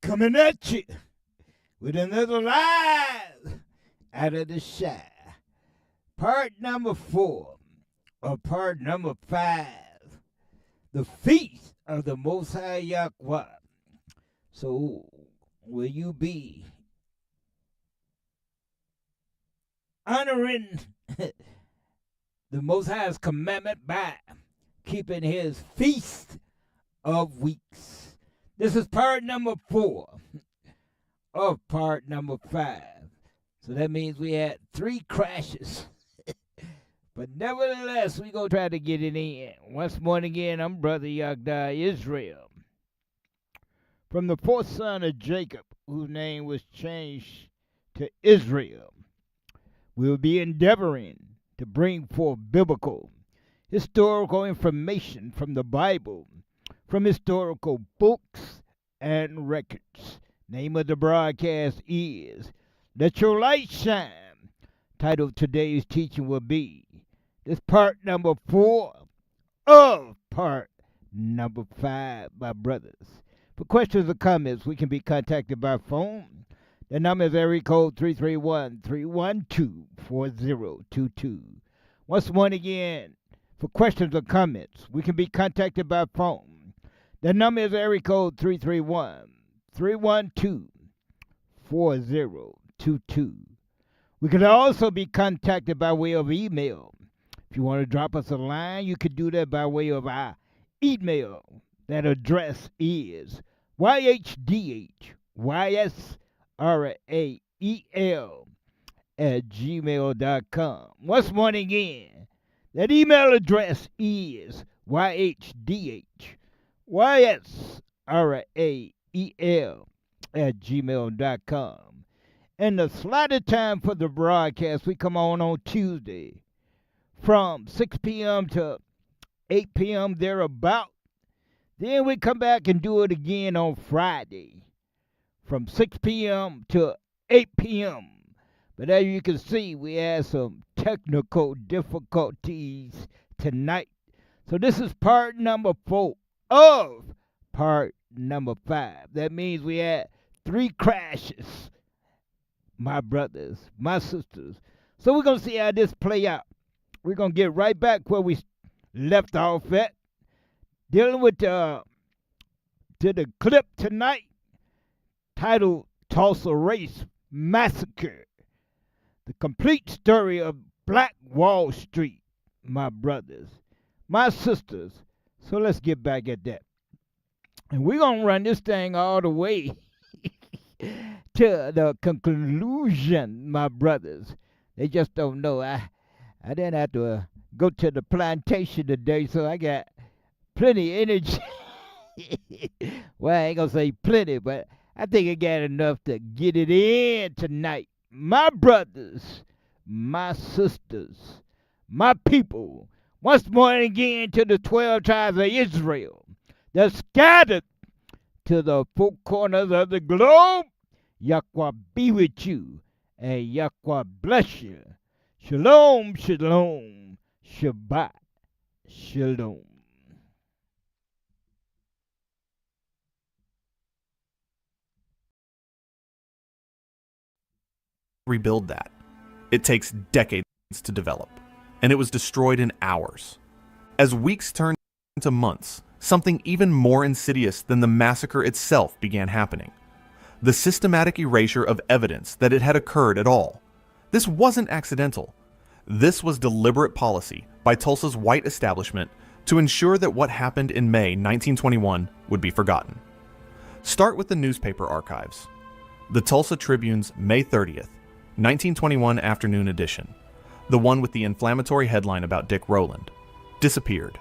Coming at you with another live out of the shy. Part number 4 or part number 5. The feast of the Most High Yahweh. So will you be honoring the Most High's commandment by keeping his feast of weeks? This is part number 4 of part number 5. So that means we had 3 crashes. But nevertheless, we're going to try to get it in. Once more again, I'm Brother Yagda Israel. From the 4th son of Jacob, whose name was changed to Israel, we'll be endeavoring to bring forth biblical, historical information from the Bible, from historical books and records. Name of the broadcast is Let Your Light Shine. Title of today's teaching will be this part number 4 of part number 5, my brothers. For questions or comments, we can be contacted by phone. The number is area code 331-312-4022. Once more again, for questions or comments, we can be contacted by phone. The number is area code 331-312-4022. We can also be contacted by way of email. If you want to drop us a line, you can do that by way of our email. That address is yhdhysrael@gmail.com. Once more again, that email address is yhdhysrael@gmail.com. And the slotted time for the broadcast, we come on Tuesday from 6 p.m. to 8 p.m. thereabout. Then we come back and do it again on Friday from 6 p.m. to 8 p.m. But as you can see, we had some technical difficulties tonight. So this is part number 4 of part number 5. That means we had 3 crashes, my brothers, my sisters. So we're going to see how this play out. We're going to get right back where we left off at, dealing with to the clip tonight titled Tulsa Race Massacre. The complete story of Black Wall Street, my brothers, my sisters. So let's get back at that. And we're going to run this thing all the way to the conclusion, my brothers. They just don't know. I didn't have to go to the plantation today, so I got plenty of energy. Well, I ain't going to say plenty, but I think I got enough to get it in tonight. My brothers, my sisters, my people, once more again to the 12 tribes of Israel, they're scattered to the 4 corners of the globe. Yahweh be with you, and Yahweh bless you. Shalom, shalom, Shabbat, shalom. Rebuild that. It takes decades to develop, and it was destroyed in hours. As weeks turned into months, something even more insidious than the massacre itself began happening. The systematic erasure of evidence that it had occurred at all. This wasn't accidental. This was deliberate policy by Tulsa's white establishment to ensure that what happened in May 1921 would be forgotten. Start with the newspaper archives. The Tulsa Tribune's May 30th, 1921 afternoon edition, the one with the inflammatory headline about Dick Rowland, disappeared.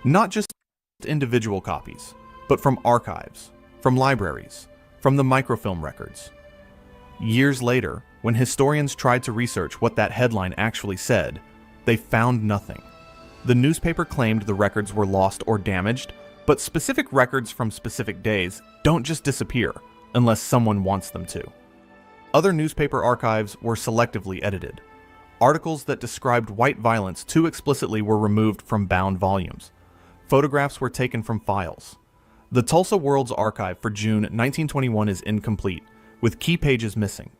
Not just individual copies, but from archives, from libraries, from the microfilm records. Years later, when historians tried to research what that headline actually said, they found nothing. The newspaper claimed the records were lost or damaged, but specific records from specific days don't just disappear unless someone wants them to. Other newspaper archives were selectively edited. Articles that described white violence too explicitly were removed from bound volumes. Photographs were taken from files. The Tulsa World's archive for June 1921 is incomplete, with key pages missing.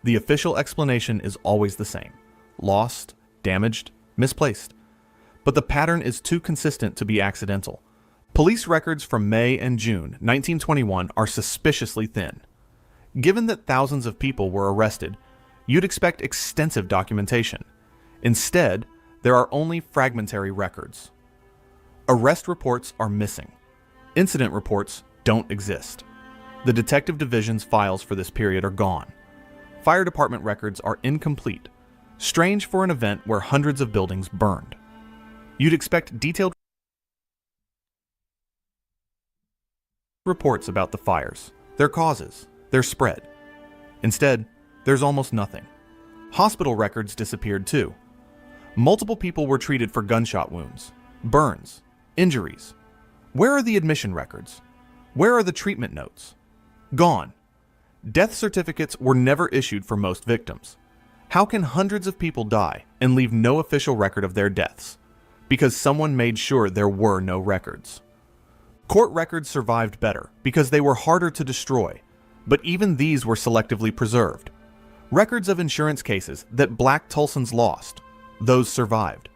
The official explanation is always the same: lost, damaged, misplaced. But the pattern is too consistent to be accidental. Police records from May and June 1921 are suspiciously thin. Given that thousands of people were arrested, you'd expect extensive documentation. Instead, there are only fragmentary records. Arrest reports are missing. Incident reports don't exist. The detective division's files for this period are gone. Fire department records are incomplete. Strange for an event where hundreds of buildings burned. You'd expect detailed reports about the fires, their causes, their spread. Instead, there's almost nothing. Hospital records disappeared too. Multiple people were treated for gunshot wounds, burns, injuries. Where are the admission records? Where are the treatment notes? Gone. Death certificates were never issued for most victims. How can hundreds of people die and leave no official record of their deaths? Because someone made sure there were no records. Court records survived better because they were harder to destroy, but even these were selectively preserved. Records of insurance cases that Black Tulsans lost, those survived.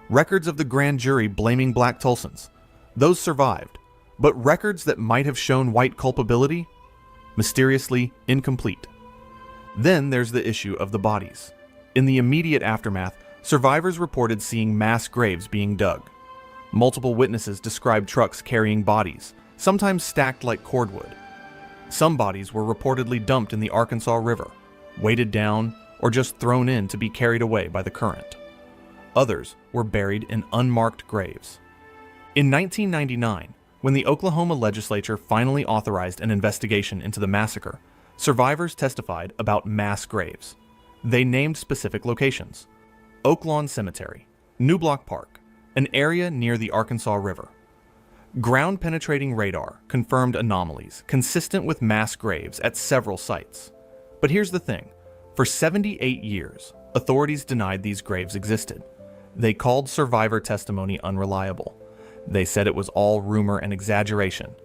Records of the grand jury blaming Black Tulsans, those survived. But records that might have shown white culpability? Mysteriously incomplete. Then there's the issue of the bodies. In the immediate aftermath, survivors reported seeing mass graves being dug. Multiple witnesses described trucks carrying bodies, sometimes stacked like cordwood. Some bodies were reportedly dumped in the Arkansas River, weighted down, or just thrown in to be carried away by the current. Others were buried in unmarked graves. In 1999, when the Oklahoma legislature finally authorized an investigation into the massacre, survivors testified about mass graves. They named specific locations: Oak Lawn Cemetery, New Block Park, an area near the Arkansas River. Ground-penetrating radar confirmed anomalies consistent with mass graves at several sites. But here's the thing: for 78 years, authorities denied these graves existed. They called survivor testimony unreliable. They said it was all rumor and exaggeration.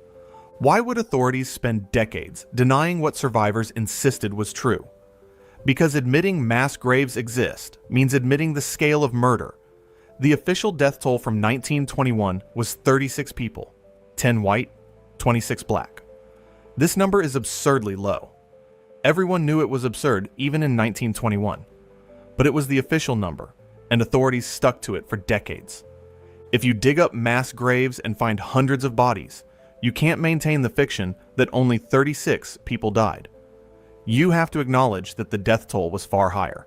Why would authorities spend decades denying what survivors insisted was true? Because admitting mass graves exist means admitting the scale of murder. The official death toll from 1921 was 36 people, 10 white, 26 black. This number is absurdly low. Everyone knew it was absurd even in 1921. But it was the official number, and authorities stuck to it for decades. If you dig up mass graves and find hundreds of bodies, you can't maintain the fiction that only 36 people died. You have to acknowledge that the death toll was far higher.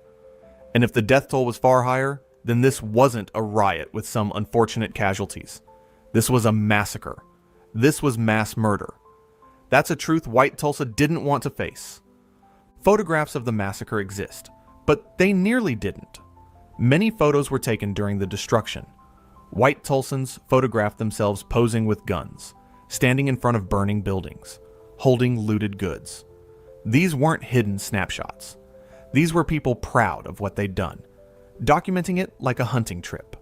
And if the death toll was far higher, then this wasn't a riot with some unfortunate casualties. This was a massacre. This was mass murder. That's a truth white Tulsa didn't want to face. Photographs of the massacre exist, but they nearly didn't. Many photos were taken during the destruction. White Tulsans photographed themselves posing with guns, standing in front of burning buildings, holding looted goods. These weren't hidden snapshots. These were people proud of what they'd done, documenting it like a hunting trip.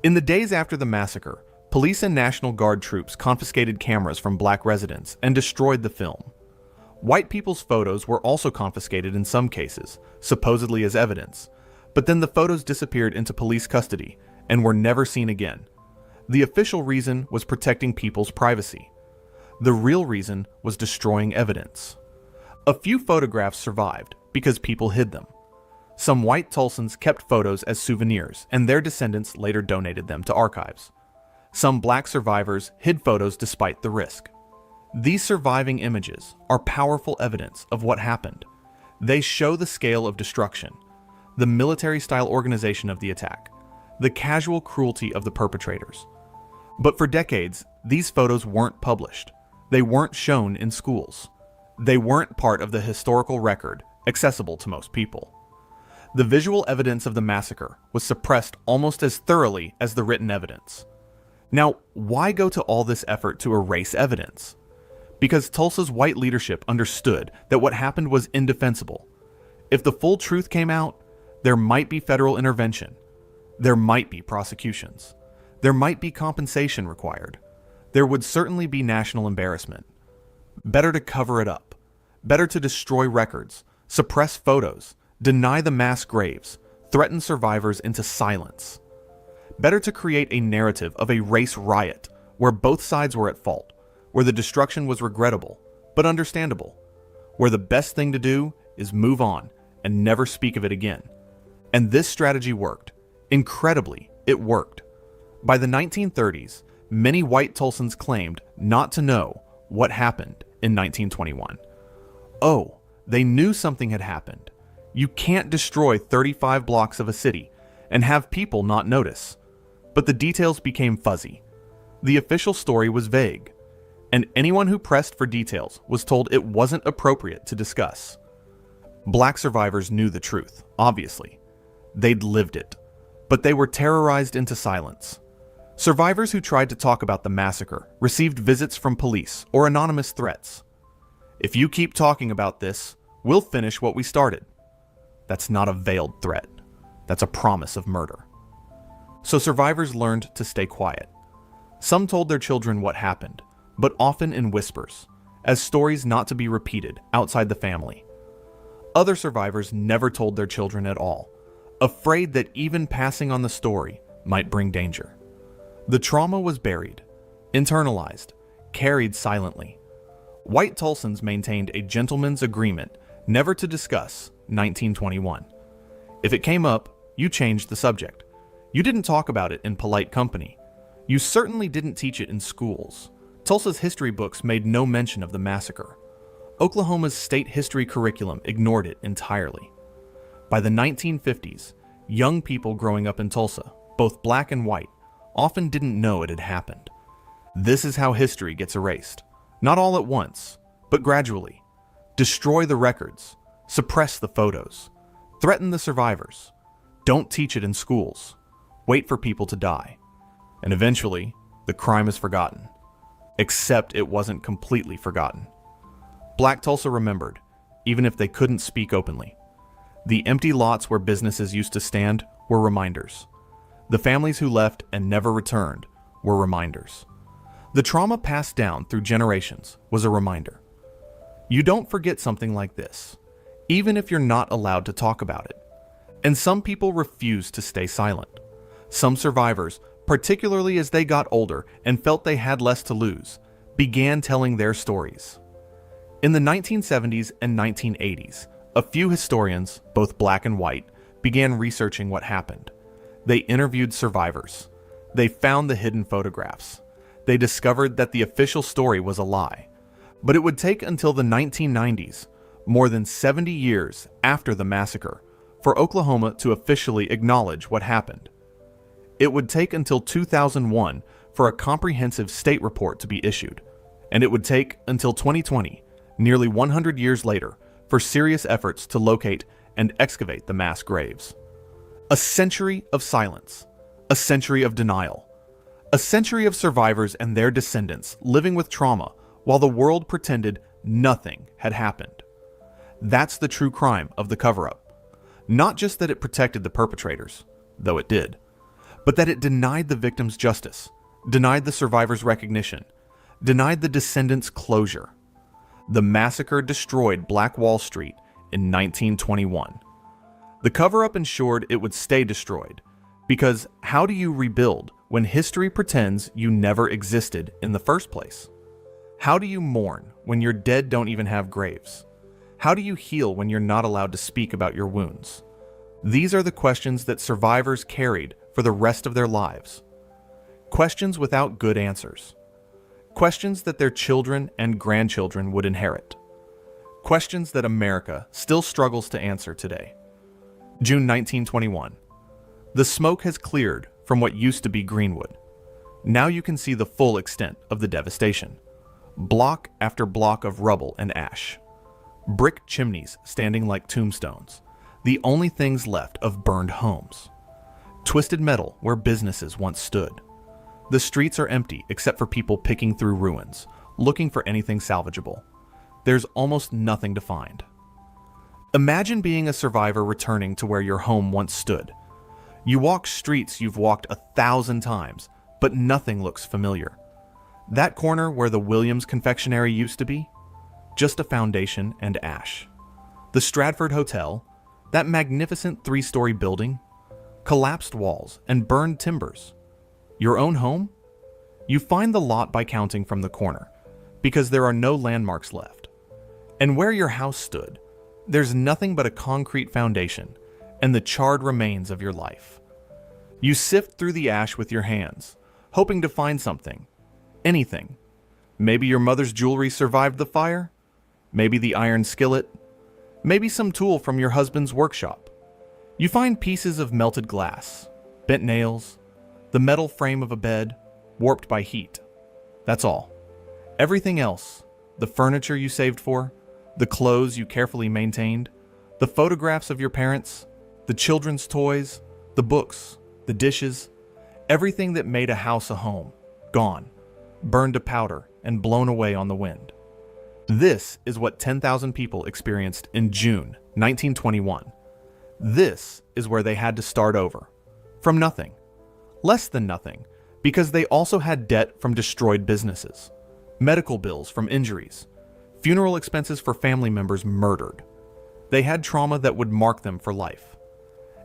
In the days after the massacre, police and National Guard troops confiscated cameras from black residents and destroyed the film. White people's photos were also confiscated in some cases, supposedly as evidence, but then the photos disappeared into police custody and were never seen again. The official reason was protecting people's privacy. The real reason was destroying evidence. A few photographs survived because people hid them. Some white Tulsans kept photos as souvenirs, and their descendants later donated them to archives. Some black survivors hid photos despite the risk. These surviving images are powerful evidence of what happened. They show the scale of destruction, the military-style organization of the attack, the casual cruelty of the perpetrators. But for decades, these photos weren't published. They weren't shown in schools. They weren't part of the historical record accessible to most people. The visual evidence of the massacre was suppressed almost as thoroughly as the written evidence. Now, why go to all this effort to erase evidence? Because Tulsa's white leadership understood that what happened was indefensible. If the full truth came out, there might be federal intervention. There might be prosecutions. There might be compensation required. there would certainly be national embarrassment. Better to cover it up. Better to destroy records, suppress photos, deny the mass graves, threaten survivors into silence. Better to create a narrative of a race riot where both sides were at fault, where the destruction was regrettable, but understandable, where the best thing to do is move on and never speak of it again. And this strategy worked. Incredibly, it worked. By the 1930s, many white Tulsans claimed not to know what happened in 1921. Oh, they knew something had happened. You can't destroy 35 blocks of a city and have people not notice. But the details became fuzzy. The official story was vague, and anyone who pressed for details was told it wasn't appropriate to discuss. Black survivors knew the truth, obviously. They'd lived it, but they were terrorized into silence. Survivors who tried to talk about the massacre received visits from police or anonymous threats. If you keep talking about this, we'll finish what we started. That's not a veiled threat. That's a promise of murder. So survivors learned to stay quiet. Some told their children what happened, but often in whispers, as stories not to be repeated outside the family. Other survivors never told their children at all, afraid that even passing on the story might bring danger. The trauma was buried, internalized, carried silently. White Tulsans maintained a gentleman's agreement never to discuss 1921. If it came up, you changed the subject. You didn't talk about it in polite company. You certainly didn't teach it in schools. Tulsa's history books made no mention of the massacre. Oklahoma's state history curriculum ignored it entirely. By the 1950s, young people growing up in Tulsa, both black and white, often didn't know it had happened. This is how history gets erased. Not all at once, but gradually. Destroy the records, suppress the photos, threaten the survivors. Don't teach it in schools. Wait for people to die. And eventually, the crime is forgotten. Except it wasn't completely forgotten. Black Tulsa remembered, even if they couldn't speak openly. The empty lots where businesses used to stand were reminders. The families who left and never returned were reminders. The trauma passed down through generations was a reminder. You don't forget something like this, even if you're not allowed to talk about it. And some people refuse to stay silent. Some survivors, particularly as they got older and felt they had less to lose, began telling their stories. In the 1970s and 1980s, a few historians, both black and white, began researching what happened. They interviewed survivors. They found the hidden photographs. They discovered that the official story was a lie. But it would take until the 1990s, more than 70 years after the massacre, for Oklahoma to officially acknowledge what happened. It would take until 2001 for a comprehensive state report to be issued, and it would take until 2020, nearly 100 years later, for serious efforts to locate and excavate the mass graves. A century of silence, a century of denial, a century of survivors and their descendants living with trauma while the world pretended nothing had happened. That's the true crime of the cover-up. Not just that it protected the perpetrators, though it did, but that it denied the victims justice, denied the survivors recognition, denied the descendants closure. The massacre destroyed Black Wall Street in 1921. The cover-up ensured it would stay destroyed, because how do you rebuild when history pretends you never existed in the first place? How do you mourn when your dead don't even have graves? How do you heal when you're not allowed to speak about your wounds? These are the questions that survivors carried for the rest of their lives. Questions without good answers. Questions that their children and grandchildren would inherit. Questions that America still struggles to answer today. June 1921. The smoke has cleared from what used to be Greenwood. Now you can see the full extent of the devastation. Block after block of rubble and ash. Brick chimneys standing like tombstones, the only things left of burned homes. Twisted metal where businesses once stood. The streets are empty except for people picking through ruins, looking for anything salvageable. There's almost nothing to find. Imagine being a survivor returning to where your home once stood. You walk streets you've walked 1,000 times, but nothing looks familiar. That corner where the Williams confectionery used to be, just a foundation and ash. The Stratford Hotel, that magnificent 3-story building, collapsed walls and burned timbers. Your own home? You find the lot by counting from the corner, because there are no landmarks left. And where your house stood, there's nothing but a concrete foundation and the charred remains of your life. You sift through the ash with your hands, hoping to find something, anything. Maybe your mother's jewelry survived the fire, maybe the iron skillet, maybe some tool from your husband's workshop. You find pieces of melted glass, bent nails, the metal frame of a bed, warped by heat. That's all. Everything else, the furniture you saved for, the clothes you carefully maintained, the photographs of your parents, the children's toys, the books, the dishes, everything that made a house a home, gone, burned to powder and blown away on the wind. This is what 10,000 people experienced in June 1921. This is where they had to start over. From nothing. Less than nothing, because they also had debt from destroyed businesses, medical bills from injuries, funeral expenses for family members murdered. They had trauma that would mark them for life.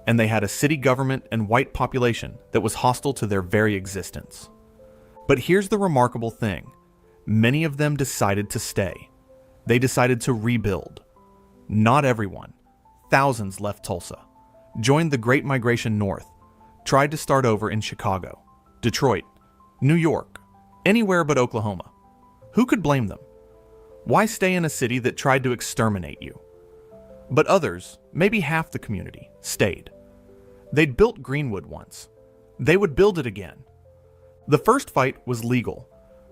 And they had a city government and white population that was hostile to their very existence. But here's the remarkable thing. Many of them decided to stay. They decided to rebuild. Not everyone. Thousands left Tulsa, joined the Great Migration North, tried to start over in Chicago, Detroit, New York, anywhere but Oklahoma. Who could blame them? Why stay in a city that tried to exterminate you? But others, maybe half the community, stayed. They'd built Greenwood once. They would build it again. The first fight was legal.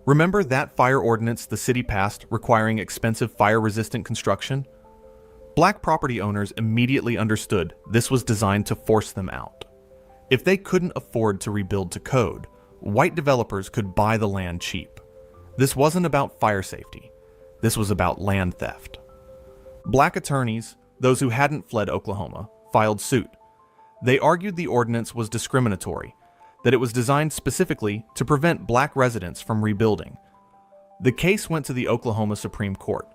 Remember that fire ordinance the city passed requiring expensive fire-resistant construction? Black property owners immediately understood this was designed to force them out. If they couldn't afford to rebuild to code, white developers could buy the land cheap. This wasn't about fire safety. This was about land theft. Black attorneys, those who hadn't fled Oklahoma, filed suit. They argued the ordinance was discriminatory, that it was designed specifically to prevent black residents from rebuilding. The case went to the Oklahoma Supreme Court,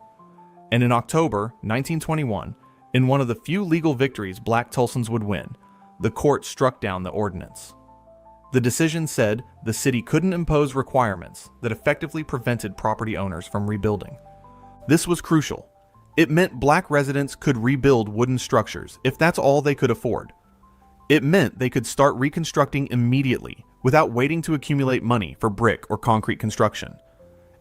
and in October 1921, in one of the few legal victories black Tulsans would win, the court struck down the ordinance. The decision said the city couldn't impose requirements that effectively prevented property owners from rebuilding. This was crucial. It meant black residents could rebuild wooden structures if that's all they could afford. It meant they could start reconstructing immediately without waiting to accumulate money for brick or concrete construction.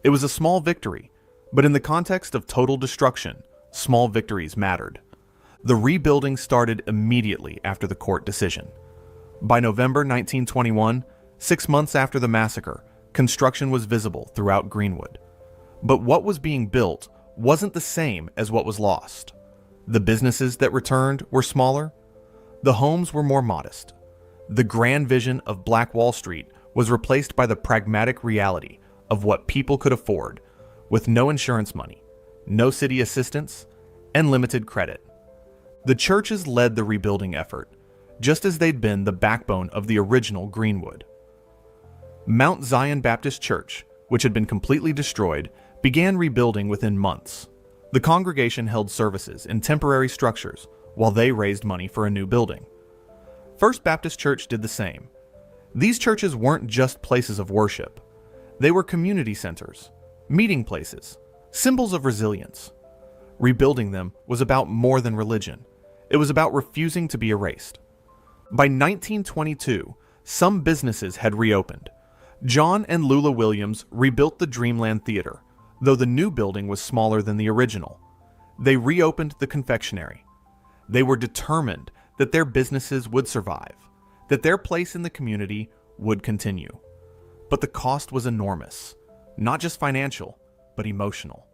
It was a small victory, but in the context of total destruction, small victories mattered. The rebuilding started immediately after the court decision. By November 1921, 6 months after the massacre, construction was visible throughout Greenwood. But what was being built wasn't the same as what was lost. The businesses that returned were smaller. The homes were more modest. The grand vision of Black Wall Street was replaced by the pragmatic reality of what people could afford, with no insurance money, no city assistance, and limited credit. The churches led the rebuilding effort, just as they'd been the backbone of the original Greenwood. Mount Zion Baptist Church, which had been completely destroyed, began rebuilding within months. The congregation held services in temporary structures while they raised money for a new building. First Baptist Church did the same. These churches weren't just places of worship. They were community centers, meeting places, symbols of resilience. Rebuilding them was about more than religion. It was about refusing to be erased. By 1922, some businesses had reopened. John and Lula Williams rebuilt the Dreamland Theater, though the new building was smaller than the original. They reopened the confectionery. They were determined that their businesses would survive, that their place in the community would continue. But the cost was enormous, not just financial, but emotional.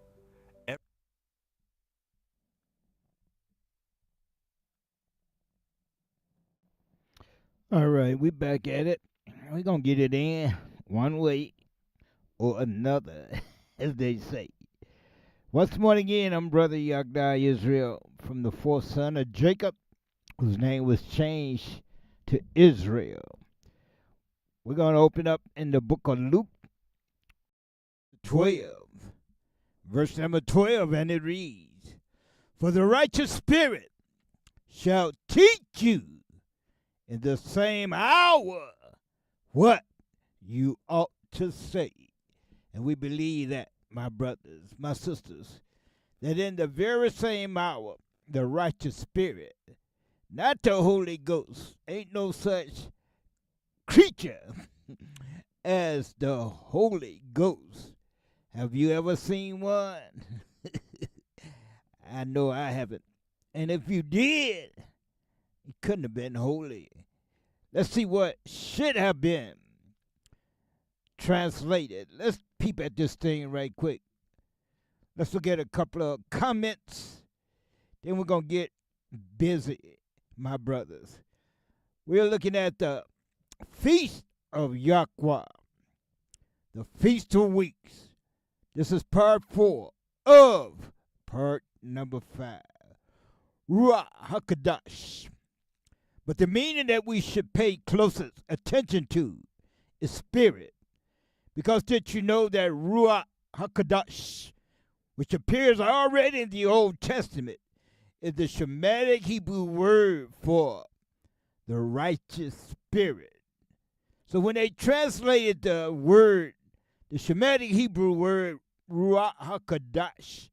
All right, we back at it. We're going to get it in one way or another, as they say. Once more again, I'm Brother Yagda Israel from the fourth son of Jacob, whose name was changed to Israel. We're going to open up in the book of Luke, 12. Verse number 12, and it reads, "For the righteous spirit shall teach you in the same hour what you ought to say." And we believe that, my brothers, my sisters, that in the very same hour, the righteous spirit, not the Holy Ghost, ain't no such creature as the Holy Ghost. Have you ever seen one? I know I haven't. And if you did, it couldn't have been holy. Let's see what should have been translated. Let's peep at this thing right quick. Let's look at a couple of comments. Then we're going to get busy, my brothers. We're looking at the Feast of Yahweh, the Feast of Weeks. This is part 4 of part number 5. Ruach HaKodesh. But the meaning that we should pay closest attention to is spirit. Because did you know that Ruach HaKodesh, which appears already in the Old Testament, is the Shemitic Hebrew word for the righteous spirit. So when they translated the word, the Shemitic Hebrew word Ruach HaKodesh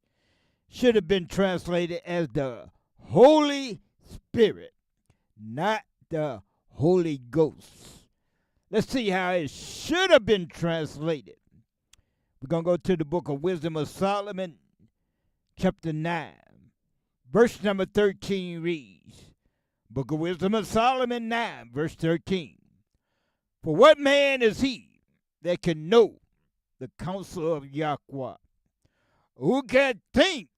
should have been translated as the Holy Spirit, not the Holy Ghost. Let's see how it should have been translated. We're going to go to the book of Wisdom of Solomon, chapter 9. Verse number 13 reads, Book of Wisdom of Solomon 9, verse 13. "For what man is he that can know the counsel of Yahweh? Who can think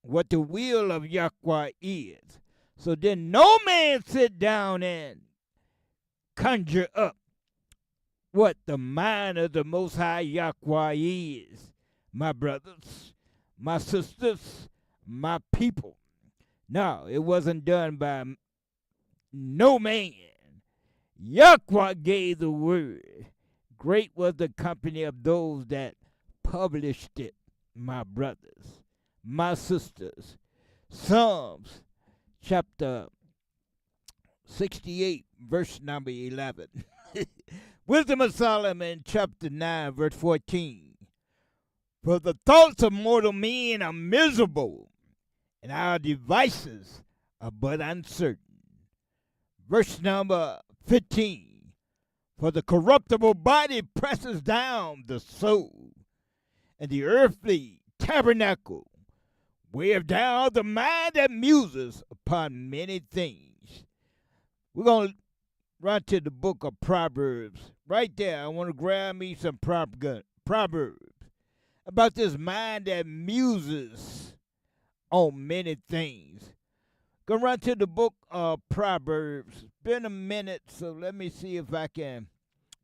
what the will of Yahweh is? So then no man sit down and conjure up what the mind of the Most High Yahweh is." My brothers, my sisters, my people. No, it wasn't done by no man. Yahweh gave the word. Great was the company of those that published it, my brothers, my sisters. Psalms chapter 68, verse number 11. Wisdom of Solomon chapter 9, verse 14. "For the thoughts of mortal men are miserable, and our devices are but uncertain." Verse number 15. "For the corruptible body presses down the soul, and the earthly tabernacle wears down the mind that muses upon many things." We're going to run to the book of Proverbs. Right there, I want to grab me some Proverbs about this mind that muses on many things. Gonna run to the book of Proverbs. Been a minute, so let me see if I can.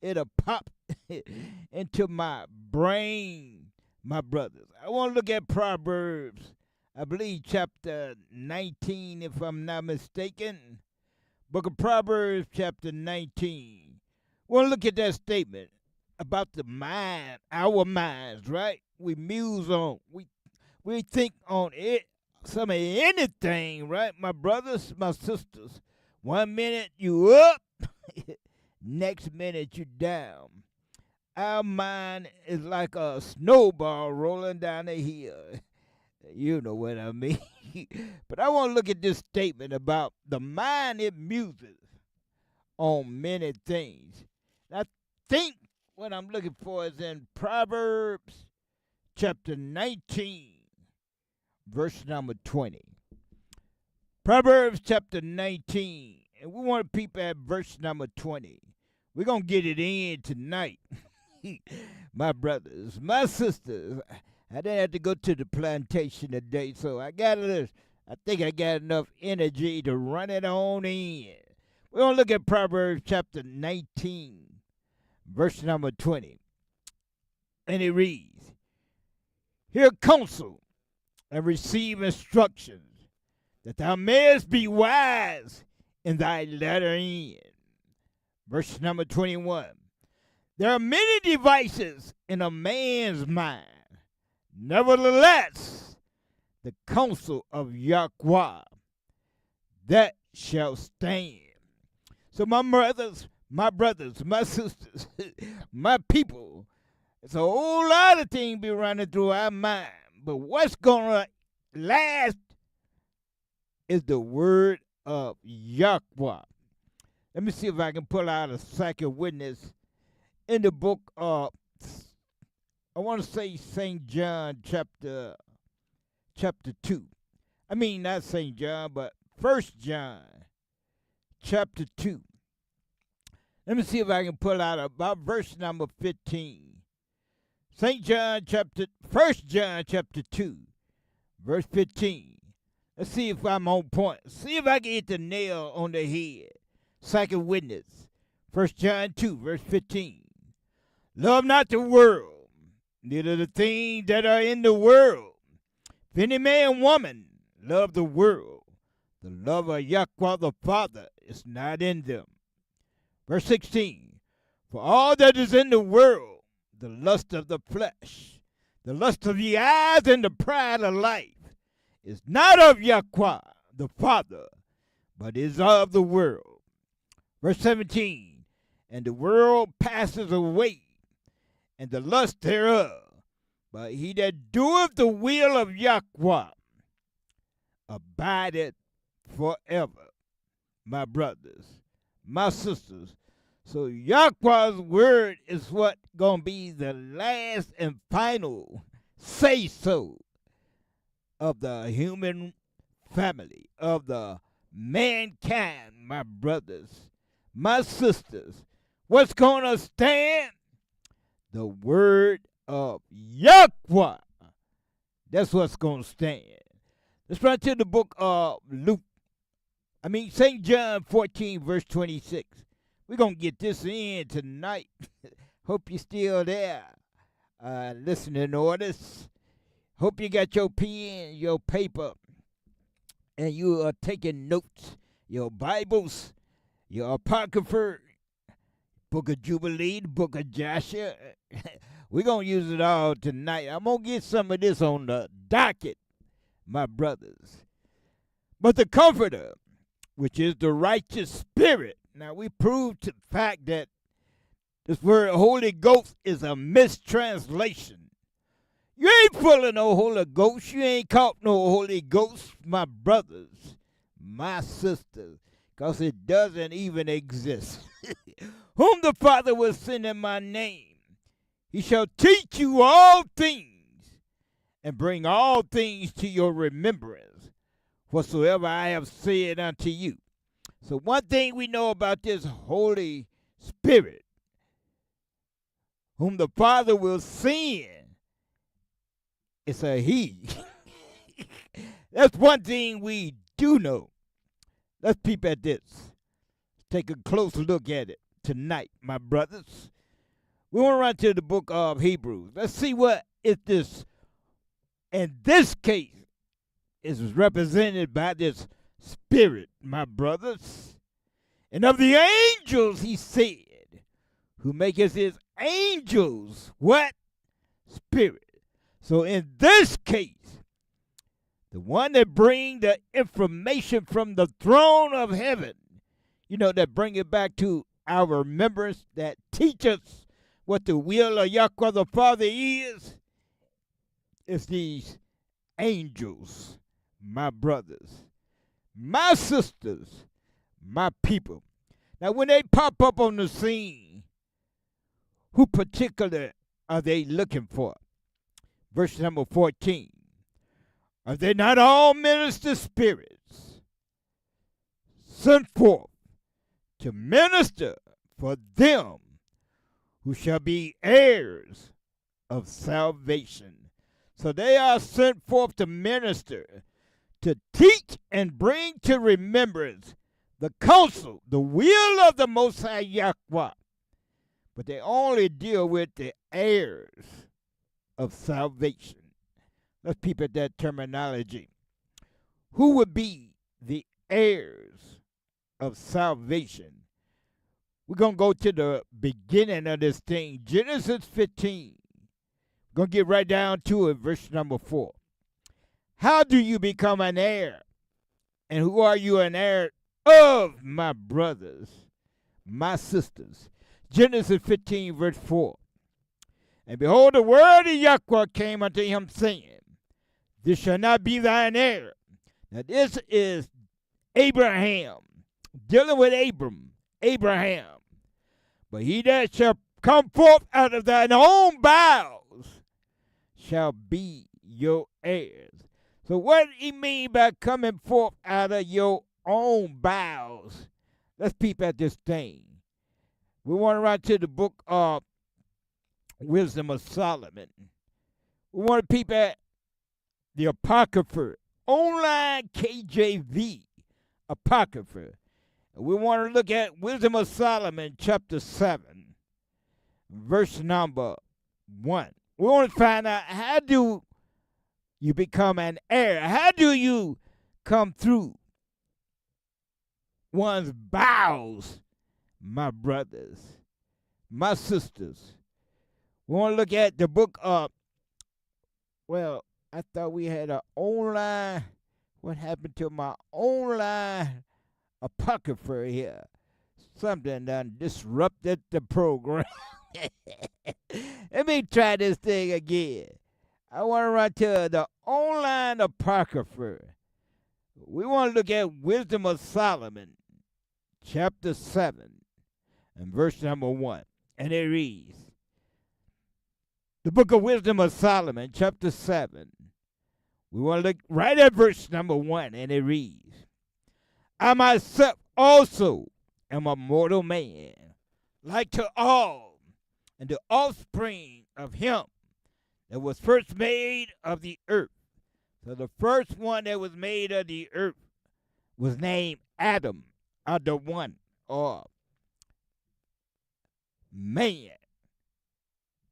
It'll pop into my brain, my brothers. I want to look at Proverbs, I believe chapter 19, if I'm not mistaken. Book of Proverbs, chapter 19. Want to look at that statement about the mind, our minds, right? We muse on, we think on it, some of anything, right, my brothers, my sisters. 1 minute you up, next minute you down. Our mind is like a snowball rolling down the hill. You know what I mean. But I want to look at this statement about the mind, it muses on many things. And I think what I'm looking for is in Proverbs chapter 19, verse number 20. Proverbs chapter 19, and we want to peep at verse number 20. We're going to get it in tonight. My brothers, my sisters, I didn't have to go to the plantation today, so I think I got enough energy to run it on in. We're going to look at Proverbs chapter 19, verse number 20. And it reads, "Hear counsel and receive instructions, that thou mayest be wise in thy latter end." Verse number 21. "There are many devices in a man's mind, Nevertheless, the counsel of Yahweh, that shall stand. So my brothers, my sisters, my people, it's a whole lot of things be running through our mind. But what's going to last is the word of Yahweh. Let me see if I can pull out a second witness in the book of, I want to say St. John chapter 2. I mean, not St. John, but 1 John chapter 2. Let me see if I can pull out about verse number 15. St. John chapter, 1 John chapter 2, verse 15. Let's see if I'm on point. See if I can hit the nail on the head. Second witness, 1 John 2, verse 15. Love not the world, neither the things that are in the world. If any man and woman love the world, the love of Yahweh the Father is not in them. Verse 16. For all that is in the world, the lust of the flesh, the lust of the eyes, and the pride of life, is not of Yahweh the Father, but is of the world. Verse 17. And the world passes away, and the lust thereof, but he that doeth the will of Yahweh abideth forever. My brothers, my sisters. So Yahweh's word is what gonna be the last and final say-so of the human family, of the mankind, my brothers, my sisters. What's gonna stand? The word of Yahweh. That's what's gonna stand. Let's run to the book of St. John 14, verse 26. We're going to get this in tonight. Hope you're still there. Listening orders. Hope you got your pen, your paper, and you are taking notes. Your Bibles, your Apocrypha, Book of Jubilee, the Book of Joshua. We're going to use it all tonight. I'm going to get some of this on the docket, my brothers. But the Comforter, which is the righteous spirit. Now, we proved the fact that this word Holy Ghost is a mistranslation. You ain't full of no Holy Ghost. You ain't caught no Holy Ghost, my brothers, my sisters, because it doesn't even exist. Whom the Father will send in my name, he shall teach you all things and bring all things to your remembrance, whatsoever I have said unto you. So one thing we know about this Holy Spirit, whom the Father will send, it's a he. That's one thing we do know. Let's peep at this. Take a close look at it tonight, my brothers. We want to run to the book of Hebrews. Let's see what is this. In this case, is represented by this Spirit, my brothers. And of the angels, he said, who maketh his angels what? Spirit. So in this case, the one that bring the information from the throne of heaven, that bring it back to our remembrance, that teach us what the will of Yahweh the Father is these angels, my brothers, my sisters, my people. Now, when they pop up on the scene, who particular are they looking for? Verse number 14. Are they not all minister spirits sent forth to minister for them who shall be heirs of salvation? So they are sent forth to minister, to teach and bring to remembrance the counsel, the will of the Most High Yahweh. But they only deal with the heirs of salvation. Let's peep at that terminology. Who would be the heirs of salvation? We're going to go to the beginning of this thing. Genesis 15. Gonna get right down to it, verse number 4. How do you become an heir? And who are you an heir of, my brothers, my sisters? Genesis 15, verse 4. And behold, the word of Yahweh came unto him, saying, This shall not be thine heir. Now this is Abraham, dealing with Abraham. But he that shall come forth out of thine own bowels shall be your heirs. So what do he mean by coming forth out of your own bowels? Let's peep at this thing. We want to run to the book of Wisdom of Solomon. We want to peep at the Apocrypha, online KJV Apocrypha. We want to look at Wisdom of Solomon, chapter 7, verse number 1. We want to find out, how do you become an heir? How do you come through one's bowels, my brothers, my sisters? We want to look at the book of, well, I thought we had an online, what happened to my online Apocrypha here? Something done disrupted the program. Let me try this thing again. I want to run to the online Apocrypha. We want to look at Wisdom of Solomon, chapter 7, and verse number 1. And it reads, the book of Wisdom of Solomon, chapter 7. We want to look right at verse number 1, and it reads, I myself also am a mortal man, like to all, and the offspring of him that was first made of the earth. So the first one that was made of the earth was named Adam, or the one, or man.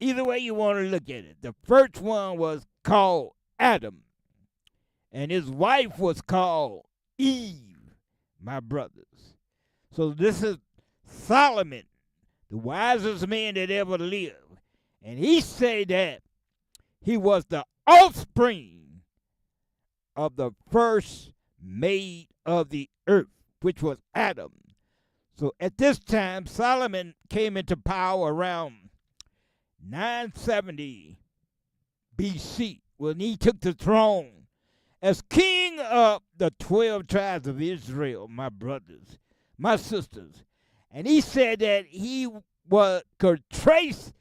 Either way you want to look at it. The first one was called Adam, and his wife was called Eve, my brothers. So this is Solomon, the wisest man that ever lived. And he said that he was the offspring of the first made of the earth, which was Adam. So at this time, Solomon came into power around 970 BC, when he took the throne as king of the 12 tribes of Israel, my brothers, my sisters. And he said that he could trace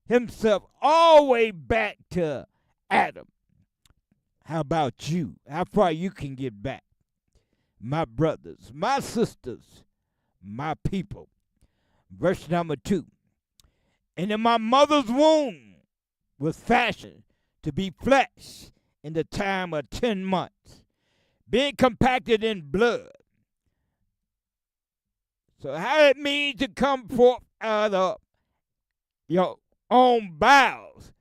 himself all the way back to Adam. How about you? How far you can get back? My brothers, my sisters, my people. Verse number 2. And in my mother's womb was fashioned to be flesh in the time of 10 months, being compacted in blood. So how it means to come forth out of your own bowels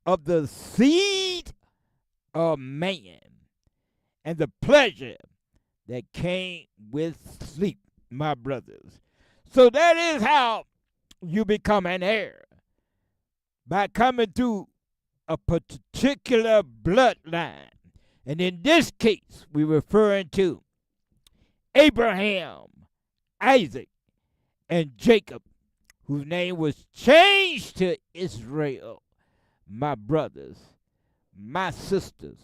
of the seed of man, and the pleasure that came with sleep, my brothers. So that is how you become an heir, by coming through a particular bloodline. And in this case, we're referring to Abraham, Isaac, and Jacob, whose name was changed to Israel, my brothers, my sisters.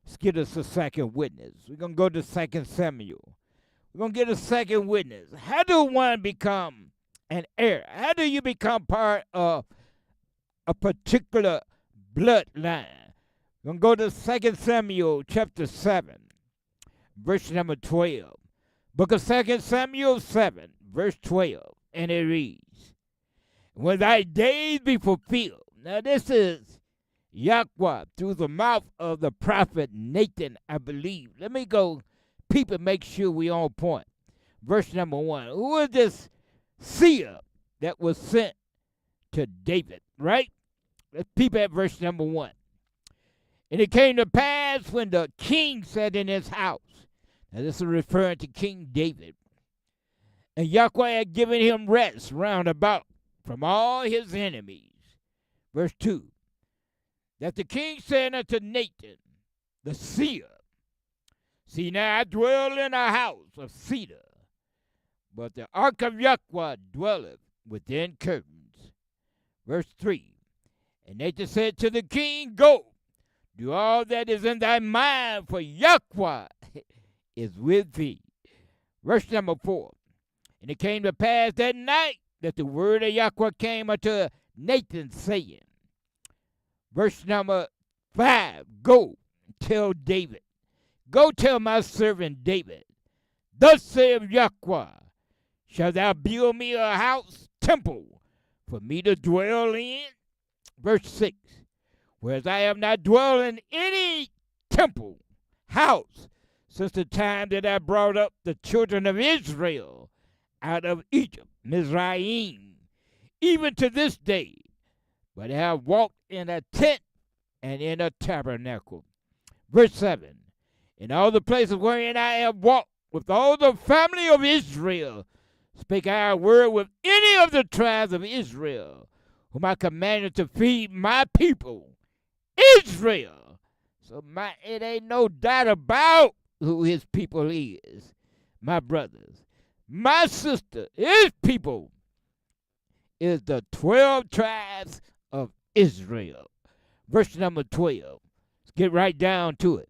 Let's get us a second witness. We're going to go to 2 Samuel. We're going to get a second witness. How do one become an heir? How do you become part of a particular bloodline? We're going to go to 2 Samuel chapter 7, verse number 12. Book of 2 Samuel 7, verse 12. And it reads, when thy days be fulfilled. Now this is Yahweh through the mouth of the prophet Nathan, I believe. Let me go peep and make sure we on point. Verse number 1. Who is this seer that was sent to David, right? Let's peep at verse number 1. And it came to pass when the king sat in his house. Now this is referring to King David. And Yahweh had given him rest round about from all his enemies. Verse 2. that the king said unto Nathan, the seer, see, now I dwell in a house of cedar, but the ark of Yahweh dwelleth within curtains. Verse 3, and Nathan said to the king, go, do all that is in thy mind, for Yahweh is with thee. Verse number 4, and it came to pass that night that the word of Yahweh came unto Nathan, saying, verse number 5, go tell David, go tell my servant David, thus saith Yahweh, shalt thou build me a house, temple, for me to dwell in? Verse 6, whereas I have not dwelt in any temple, house, since the time that I brought up the children of Israel out of Egypt, Mizraim, even to this day, but I have walked in a tent and in a tabernacle. Verse 7, in all the places wherein I have walked with all the family of Israel, spake I a word with any of the tribes of Israel, whom I commanded to feed my people, Israel. So it ain't no doubt about who his people is, my brothers. My sister, his people, is the 12 tribes of Israel. Verse number 12. Let's get right down to it.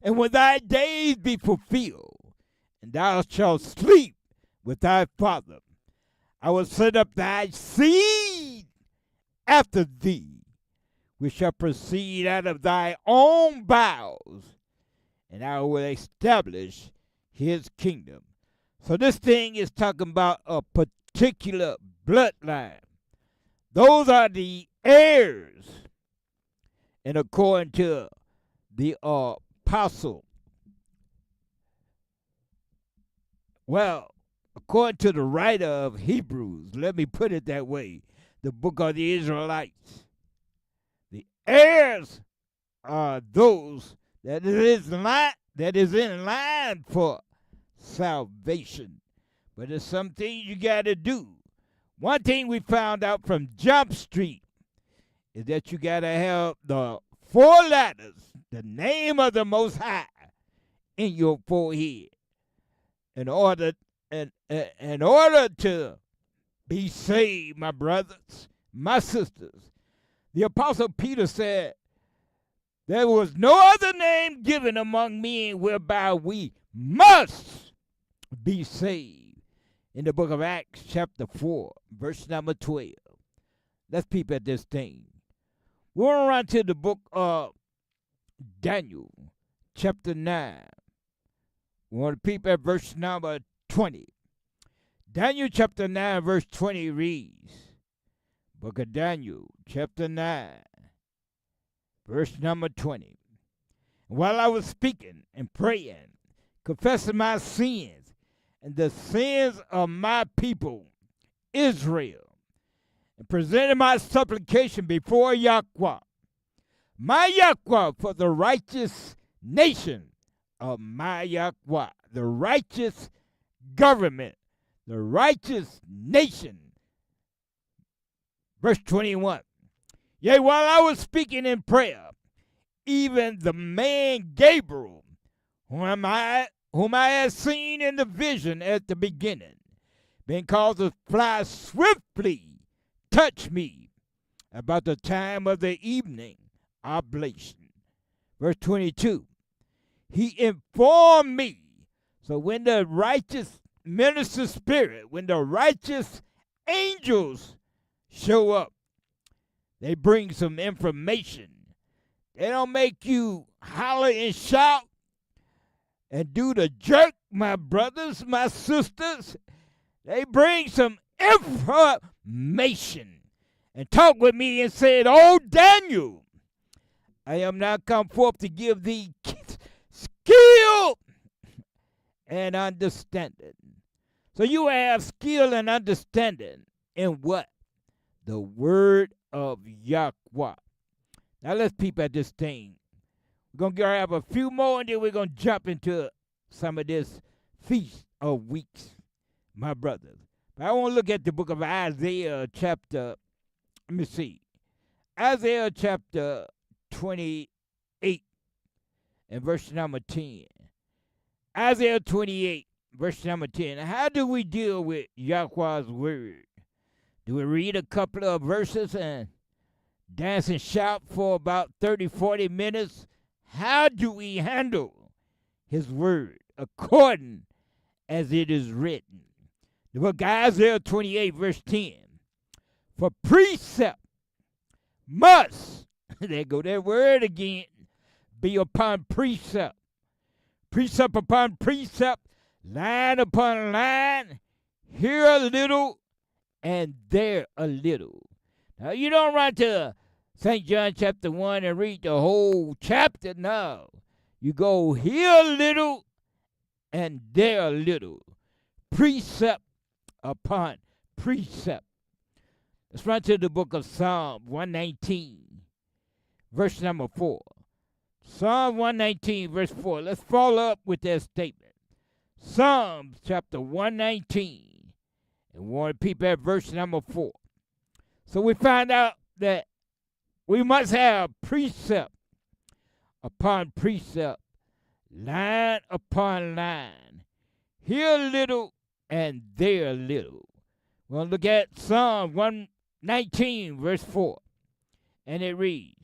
And when thy days be fulfilled, and thou shalt sleep with thy father, I will set up thy seed after thee, which shall proceed out of thy own bowels, and I will establish his kingdom. So this thing is talking about a particular bloodline. Those are the heirs. And according to the apostle, well, according to the writer of Hebrews, let me put it that way, the book of the Israelites, the heirs are those that is in line for salvation. But there's some things you got to do. One thing we found out from Jump Street is that you got to have the 4 letters, the name of the Most High, in your forehead in order to be saved, my brothers, my sisters. The Apostle Peter said, there was no other name given among men whereby we must be saved. In the book of Acts, chapter 4, verse number 12. Let's peep at this thing. We're going to run to the book of Daniel, chapter 9. We want to peep at verse number 20. Daniel, chapter 9, verse 20 reads, book of Daniel, chapter 9, verse number 20. While I was speaking and praying, confessing my sins and the sins of my people, Israel, and presenting my supplication before Yahweh, my Yahweh, for the righteous nation of my Yahweh, the righteous government, the righteous nation. Verse 21. Yea, while I was speaking in prayer, even the man Gabriel, whom I had seen in the vision at the beginning, being caused to fly swiftly, touched me about the time of the evening oblation. Verse 22. He informed me. So when the righteous minister spirit, when the righteous angels show up, they bring some information. They don't make you holler and shout and do the jerk, my brothers, my sisters. They bring some information and talk with me and said, oh, Daniel, I am now come forth to give thee skill and understanding. So you have skill and understanding in what? The word of Yahweh. Now let's peep at this thing. We're going to grab a few more and then we're going to jump into some of this Feast of Weeks, my brothers. But I want to look at the book of Isaiah chapter, let me see, Isaiah chapter 28 and verse number 10. Isaiah 28, verse number 10. How do we deal with Yahweh's word? Do we read a couple of verses and dance and shout for about 30, 40 minutes? How do we handle his word according as it is written? The book of Isaiah 28, verse 10. For precept must, there go that word again, be upon precept. Precept upon precept, line upon line, here a little and there a little. Now, you don't run to St. John chapter 1 and read the whole chapter. No. You go here a little and there a little. Precept upon precept. Let's run to the book of Psalm 119, verse number 4. Psalm 119, verse 4. Let's follow up with that statement. Psalms chapter 119. And we want to peep at verse number 4. So we find out that we must have precept upon precept, line upon line, here a little and there a little. We're going to look at Psalm 119, verse 4. And it reads,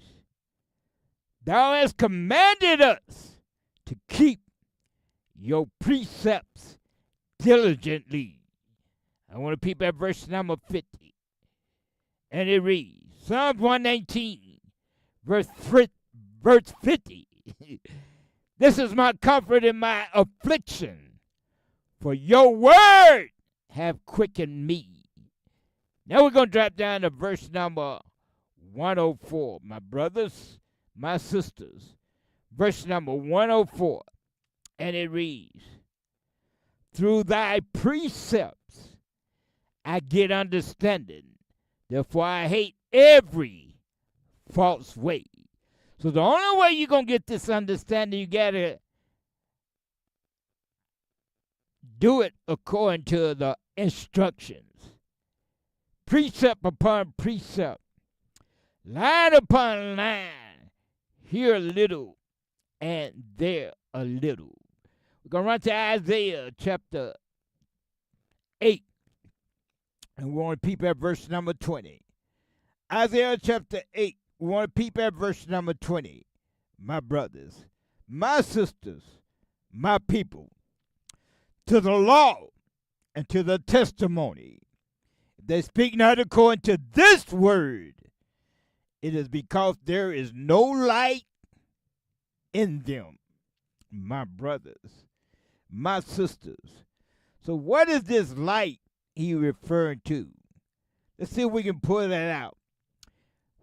Thou hast commanded us to keep your precepts diligently. I want to peep at verse number 50. And it reads, Psalms 119, verse 50. This is my comfort in my affliction, for your word have quickened me. Now we're going to drop down to verse number 104. My brothers, my sisters, verse number 104. And it reads, Through thy precepts I get understanding. Therefore I hate every false way. So the only way you're going to get this understanding, you got to do it according to the instructions. Precept upon precept, line upon line, here a little and there a little. We're going to run to Isaiah chapter 8. And we want to peep at verse number 20. Isaiah chapter 8. We want to peep at verse number 20. My brothers, my sisters, my people, to the law and to the testimony. If they speak not according to this word, it is because there is no light in them. My brothers, my sisters. So what is this light he referring to? Let's see if we can pull that out.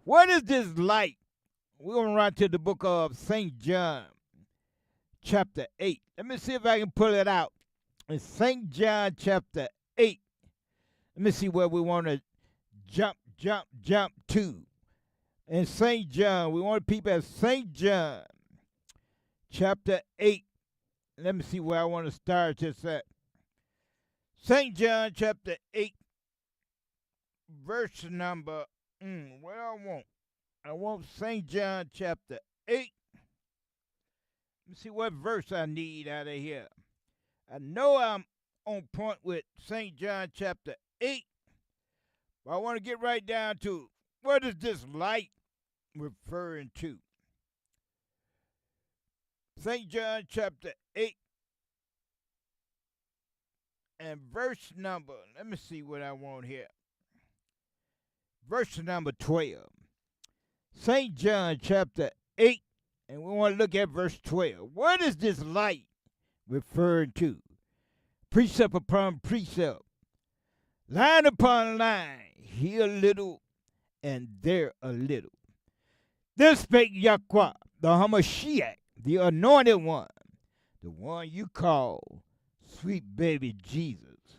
What is this light? We're going to run to the book of St. John, chapter 8. Let me see if I can pull it out. In St. John, chapter 8. Let me see where we want to jump to. In St. John, we want to peep at St. John, chapter 8. Let me see where I want to start this at. St. John, chapter 8, verse number, what I want St. John, chapter 8. Let me see what verse I need out of here. I know I'm on point with St. John, chapter 8, but I want to get right down to what is this light referring to? St. John, chapter 8. And verse number, let me see what I want here. Verse number 12. St. John chapter 8, and we want to look at verse 12. What is this light referring to? Precept upon precept, line upon line, here a little and there a little. Then spake Yahweh, the Hamashiach, the anointed one, the one you call sweet baby Jesus.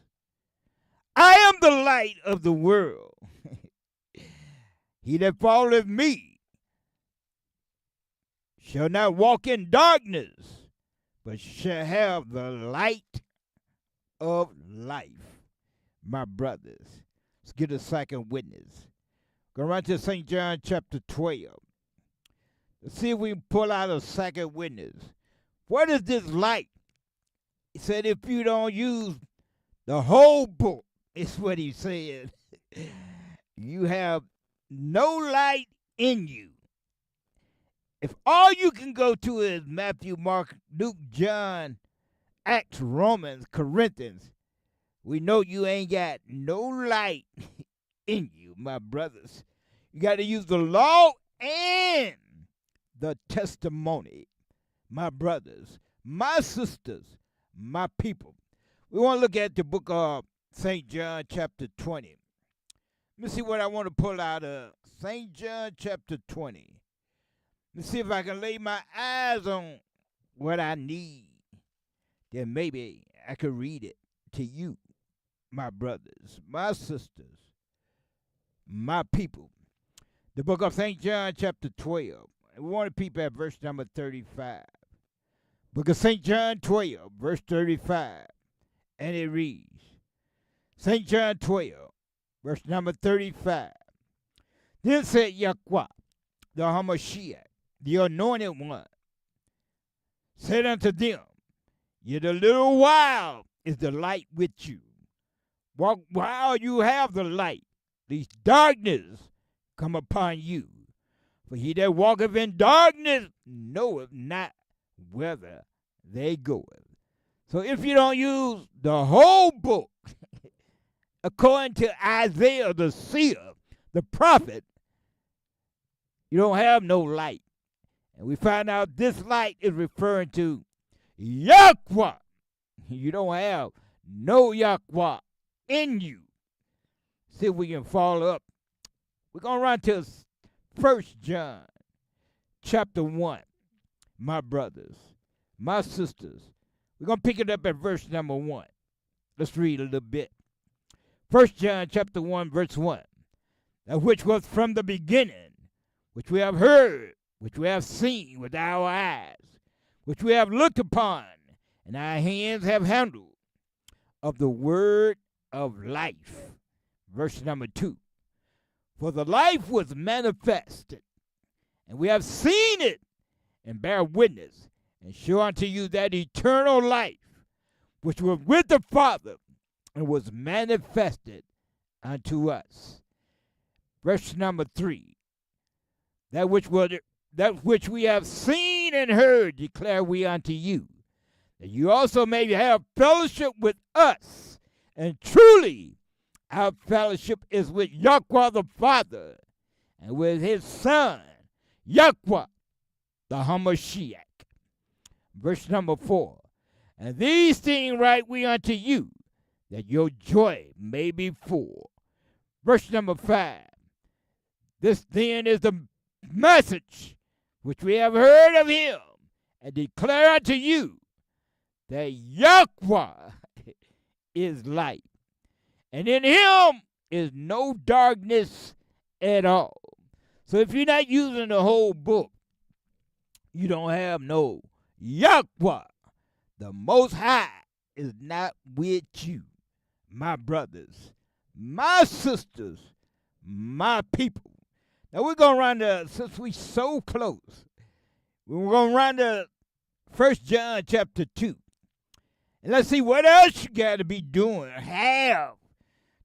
I am the light of the world. He that followeth me shall not walk in darkness, but shall have the light of life. My brothers, let's get a second witness. Go right to St. John chapter 12. Let's see if we can pull out a second witness. What is this light? He said, if you don't use the whole book, is what he said, you have no light in you. If all you can go to is Matthew, Mark, Luke, John, Acts, Romans, Corinthians, we know you ain't got no light in you, my brothers. You got to use the law and the testimony, my brothers, my sisters, my people. We want to look at the book of St. John chapter 20. Let me see what I want to pull out of St. John chapter 20. Let me see if I can lay my eyes on what I need. Then maybe I could read it to you, my brothers, my sisters, my people. The book of St. John chapter 12. We want to peep at verse number 35. Book of St. John 12, verse 35. And it reads, St. John 12, verse number 35. Then said Yahweh, the Hamashiach, the anointed one, said unto them, yet a little while is the light with you. Walk while you have the light, lest darkness come upon you. For he that walketh in darkness knoweth not whither they goeth. So if you don't use the whole book, according to Isaiah the seer, the prophet, you don't have no light. And we find out this light is referring to Yahweh. You don't have no Yahweh in you. See if we can follow up. We're going to run to 1 John chapter 1, my brothers, my sisters. We're going to pick it up at verse number 1. Let's read a little bit. 1 John chapter 1, verse 1. That which was from the beginning, which we have heard, which we have seen with our eyes, which we have looked upon, and our hands have handled, of the word of life. Verse number 2. For the life was manifested, and we have seen it, and bear witness, and show unto you that eternal life, which was with the Father, and was manifested unto us. Verse number 3. That which we have seen and heard declare we unto you, that you also may have fellowship with us. And truly, our fellowship is with Yahweh the Father, and with his Son, Yahweh the Hamashiach. Verse number 4. And these things write we unto you, that your joy may be full. Verse number 5. This then is the message which we have heard of him, and declare unto you, that Yahweh is light, and in him is no darkness at all. So if you're not using the whole book, you don't have no Yahweh. The Most High is not with you, my brothers, my sisters, my people. Now we're going to run to, since we so close, we're going to run to 1 John chapter 2. And let's see what else you got to be doing,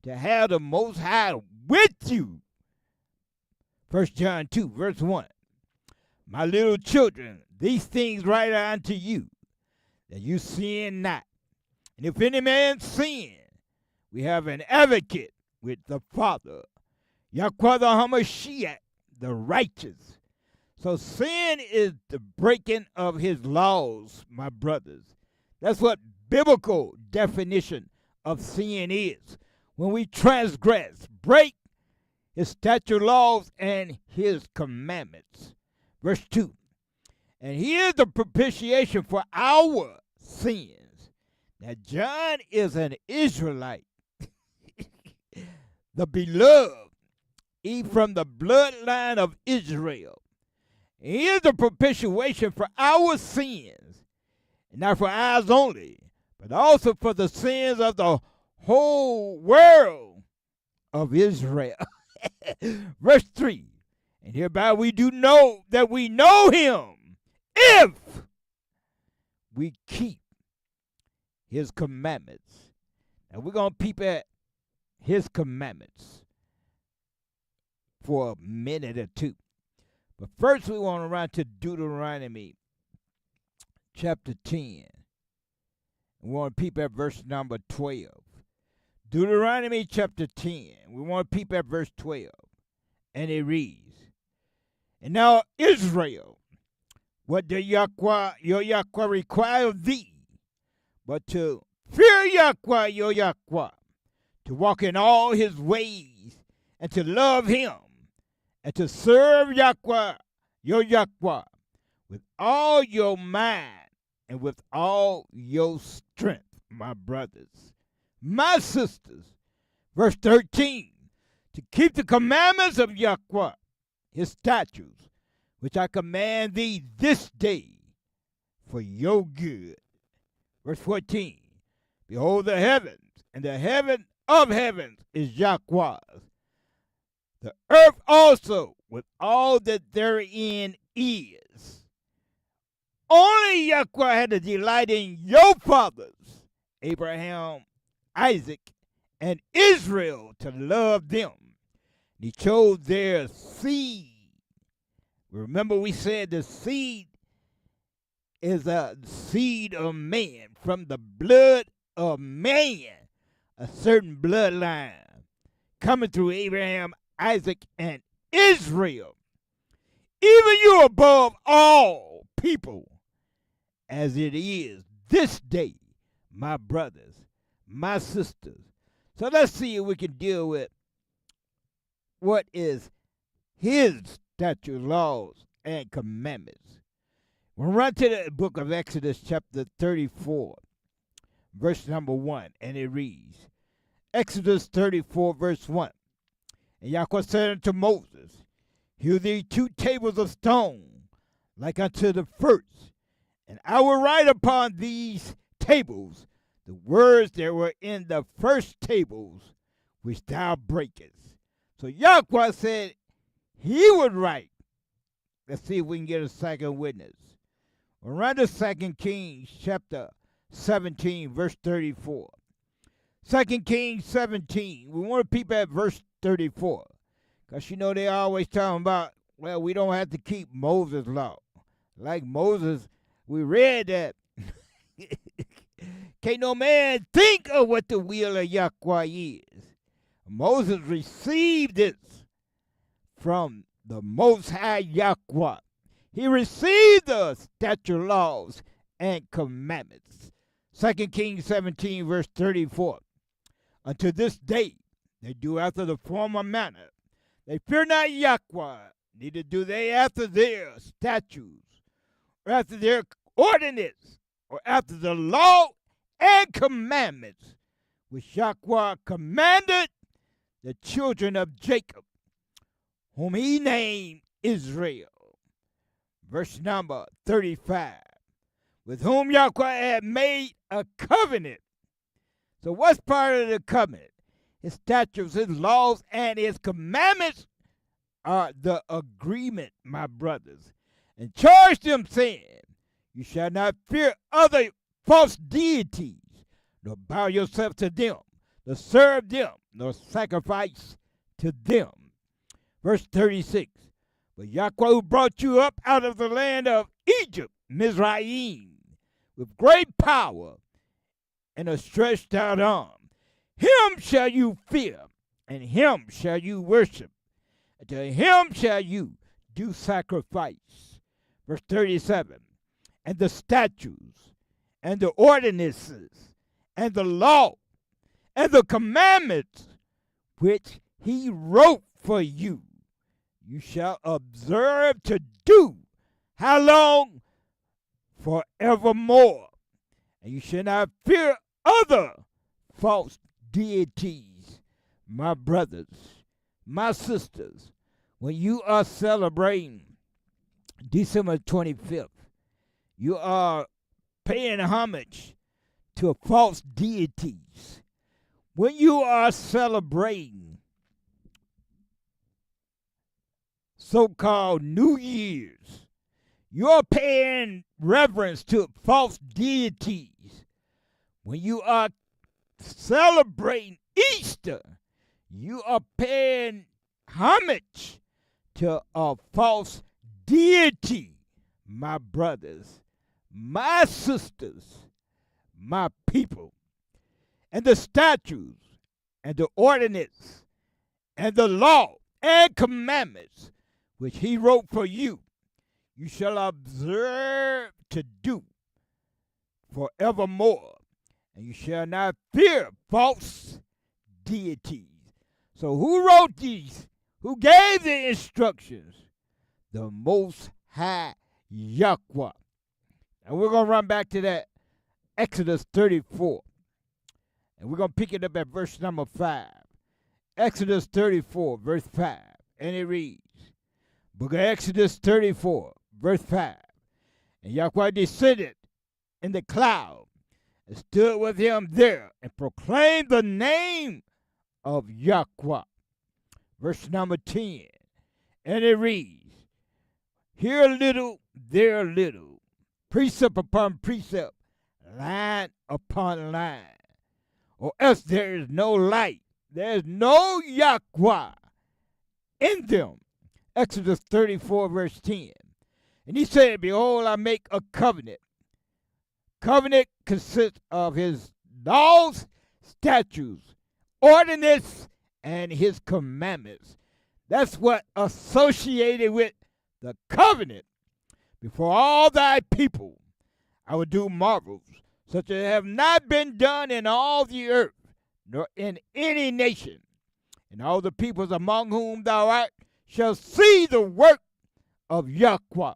to have the Most High with you. 1 John 2, verse 1. My little children, these things write I unto you, that you sin not. And if any man sin, we have an advocate with the Father, Yahweh the Hamashiach, the righteous. So sin is the breaking of his laws, my brothers. That's what biblical definition of sin is. When we transgress, break his statute laws and his commandments. Verse 2. And he is the propitiation for our sins. Now John is an Israelite, the beloved, even from the bloodline of Israel. He is the propitiation for our sins, and not for ours only, but also for the sins of the whole world of Israel. Verse 3. And hereby we do know that we know him if we keep his commandments. And we're going to peep at his commandments for a minute or two. But first we want to run to Deuteronomy chapter 10. We want to peep at verse number 12. Deuteronomy chapter 10. We want to peep at verse 12. And it reads, And now Israel, what does Yahweh, your Yahweh require of thee, but to fear Yahweh, your Yahweh, to walk in all his ways, and to love him, and to serve Yahweh, your Yahweh, with all your mind and with all your strength, my brothers, my sisters. Verse 13, to keep the commandments of Yahweh, his statutes, which I command thee this day for your good. Verse 14, behold, the heavens and the heaven of heavens is Yahweh's, the earth also with all that therein is. Only Yahweh had a delight in your fathers, Abraham, Isaac, and Israel, to love them. He chose their seed. Remember, we said the seed is a seed of man, from the blood of man, a certain bloodline coming through Abraham, Isaac, and Israel. Even you above all people, as it is this day, my brothers, my sisters. So let's see if we can deal with what is his statutes, laws, and commandments. We'll run to the book of Exodus chapter 34, verse number 1, and it reads, Exodus 34, verse 1. And Yahweh said unto Moses, Hew thee 2 tables of stone, like unto the first, and I will write upon these tables the words that were in the first tables, which thou breakest. So Yahweh said he would write. Let's see if we can get a second witness. We'll run to 2 Kings chapter 17, verse 34. 2 Kings 17. We want to peep at verse 34. Because you know they always talking about, well, we don't have to keep Moses' law. Like Moses, we read that. Can't no man think of what the will of Yahweh is. Moses received this from the Most High Yahweh. He received the statute, laws, and commandments. 2 Kings 17, verse 34. Unto this day they do after the former manner. They fear not Yahweh, neither do they after their statutes, or after their ordinance, or after the law and commandments, which Yahweh commanded the children of Jacob, whom he named Israel. Verse number 35. With whom Yahweh had made a covenant. So what's part of the covenant? His statutes, his laws, and his commandments are the agreement, my brothers. And charge them, saying, You shall not fear other false deities, nor bow yourself to them, nor serve them, nor sacrifice to them. Verse 36. But Yahweh who brought you up out of the land of Egypt, Mizraim, with great power and a stretched out arm, him shall you fear, and him shall you worship, and to him shall you do sacrifice. Verse 37. And the statutes, and the ordinances, and the law, and the commandments, which he wrote for you, you shall observe to do. How long? Forevermore. And you shall not fear other false deities, my brothers, my sisters. When you are celebrating December 25th, you are paying homage to false deities. When you are celebrating so-called New Year's. You're paying reverence to false deities. When you are celebrating Easter, you are paying homage to a false deity, my brothers, my sisters, my people. And the statutes and the ordinance and the law and commandments which he wrote for you, you shall observe to do forevermore, and you shall not fear false deities. So who wrote these? Who gave the instructions? The Most High Yahweh. And we're going to run back to that Exodus 34. And we're going to pick it up at verse number 5. Exodus 34, verse 5. And it reads, Book of Exodus 34, verse 5. And Yahweh descended in the cloud and stood with him there and proclaimed the name of Yahweh. Verse number 10. And it reads, Here a little, there a little, precept upon precept, line upon line, or else there is no light. There is no Yahweh in them. Exodus 34, verse 10. And he said, Behold, I make a covenant. Covenant consists of his laws, statutes, ordinance, and his commandments. That's what associated with the covenant. Before all thy people, I will do marvels, such as have not been done in all the earth, nor in any nation. And all the peoples among whom thou art shall see the work of Yahweh.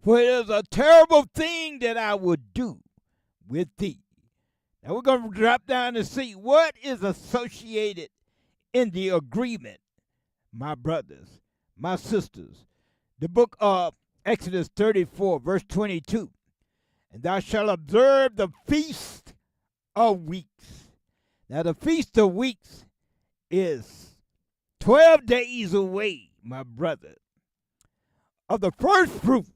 For it is a terrible thing that I will do with thee. Now we're going to drop down and see what is associated in the agreement, my brothers, my sisters. The book of Exodus 34, verse 22. And thou shalt observe the feast of weeks. Now the feast of weeks is 12 days away, my brother, of the first fruit.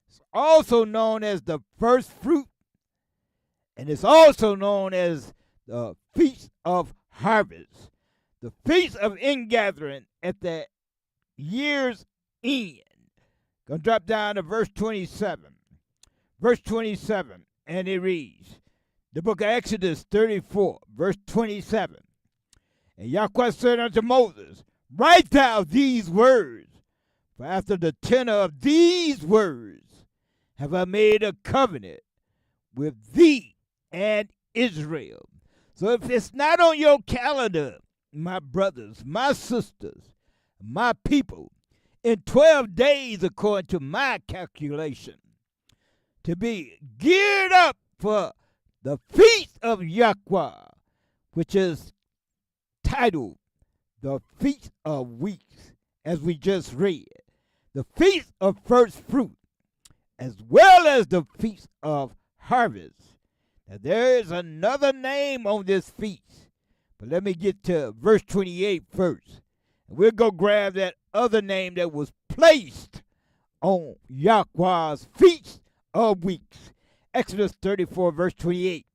It's also known as the first fruit, and it's also known as the Feast of Harvest, the Feast of Ingathering at the year's end. Gonna drop down to verse 27. Verse 27, and it reads, the book of Exodus 34, verse 27. And Yahweh said unto Moses, Write thou these words, for after the tenor of these words have I made a covenant with thee and Israel. So if it's not on your calendar, my brothers, my sisters, my people, in 12 days according to my calculation, to be geared up for the feast of Yahweh, which is titled the Feast of Weeks, as we just read, the Feast of First Fruit, as well as the Feast of Harvest. Now, there is another name on this feast, but let me get to verse 28 first. And we'll go grab that other name that was placed on Yahweh's Feast of Weeks. Exodus 34, verse 28.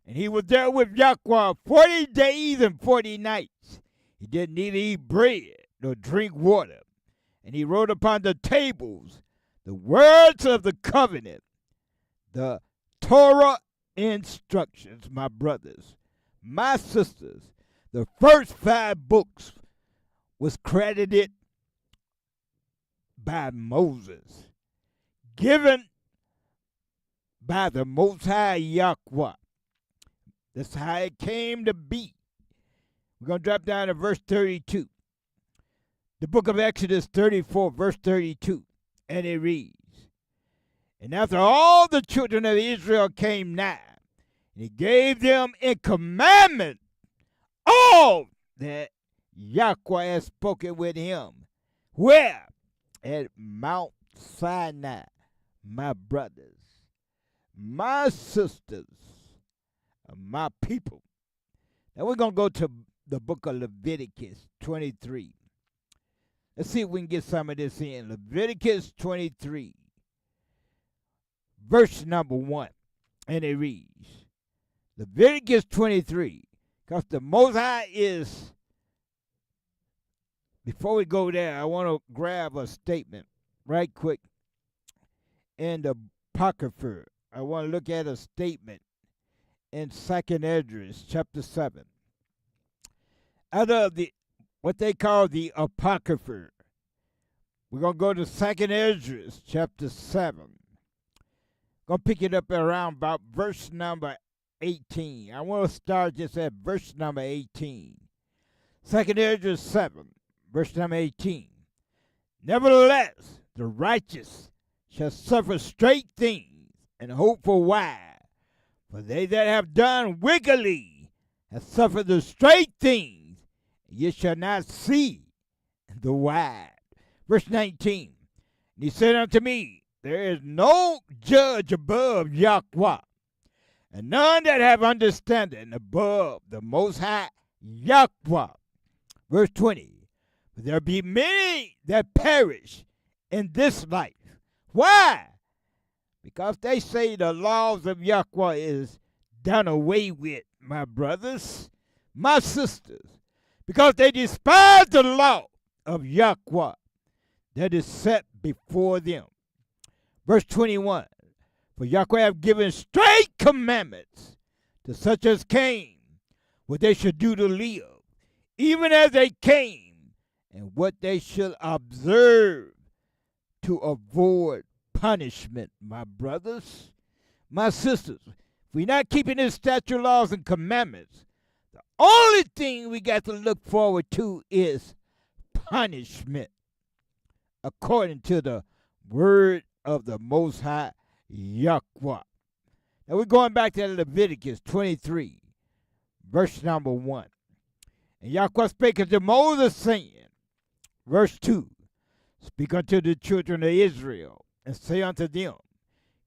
And he was there with Yahweh 40 days and 40 nights. He did neither eat bread nor drink water. And he wrote upon the tables the words of the covenant, the Torah instructions, my brothers, my sisters. The first 5 books was credited by Moses, given by the Most High Yahweh. That's how it came to be. We're going to drop down to verse 32. The book of Exodus 34, verse 32. And it reads, And after all the children of Israel came nigh, and he gave them in commandment all that Yahweh had spoken with him. Where? At Mount Sinai, my brothers, my sisters, my people. Now we're going to go to the book of Leviticus 23. Let's see if we can get some of this in. Leviticus 23, verse number 1. And it reads, Leviticus 23, because the Most High is, before we go there, I want to grab a statement right quick in the Apocrypha. I want to look at a statement in 2nd Esdras, chapter 7. Out of the what they call the Apocrypha. We're going to go to 2nd Esdras, chapter 7. Going to pick it up around about verse number 18. I want to start just at verse number 18. 2nd Esdras 7, verse number 18. Nevertheless, the righteous shall suffer straight things and hope for wide. For they that have done wickedly have suffered the straight things, and ye shall not see the wide. Verse 19. And he said unto me, there is no judge above Yahweh, and none that have understanding above the Most High Yahweh. Verse 20. For there be many that perish in this life. Why? Because they say the laws of Yahweh is done away with, my brothers, my sisters. Because they despise the law of Yahweh that is set before them. Verse 21. For Yahweh have given straight commandments to such as came, what they should do to live, even as they came, and what they should observe to avoid punishment, my brothers, my sisters. If we're not keeping his statute, laws, and commandments, the only thing we got to look forward to is punishment, according to the word of the Most High Yahweh. Now we're going back to Leviticus 23, verse number 1. And Yahweh spake unto Moses, saying, verse 2, speak unto the children of Israel, and say unto them,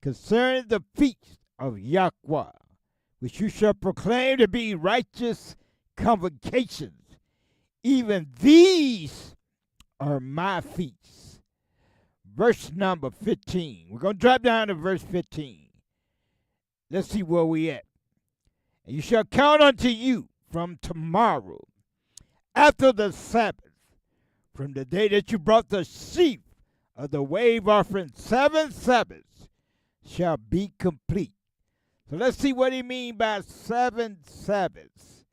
concerning the feast of Yahweh, which you shall proclaim to be righteous convocations, even these are my feasts. Verse number 15. We're going to drop down to verse 15. Let's see where we at. And you shall count unto you from tomorrow, after the Sabbath, from the day that you brought the sheaf of the wave offering, 7 Sabbaths shall be complete. So let's see what he means by 7 Sabbaths.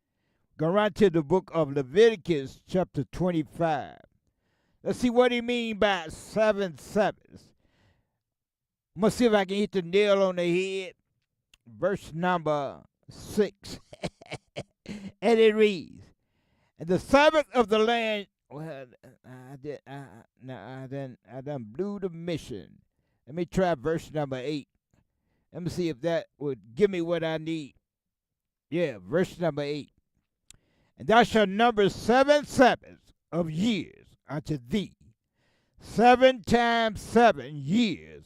Go right to the book of Leviticus, chapter 25. Let's see what he means by 7 Sabbaths. I'm going to see if I can hit the nail on the head. Verse number 6. And it reads, and the Sabbath of the land, well, I done blew the mission. Let me try verse number 8. Let me see if that would give me what I need. Yeah, verse number 8. And thou shalt number 7 Sabbaths of years unto thee, 7 times 7 years,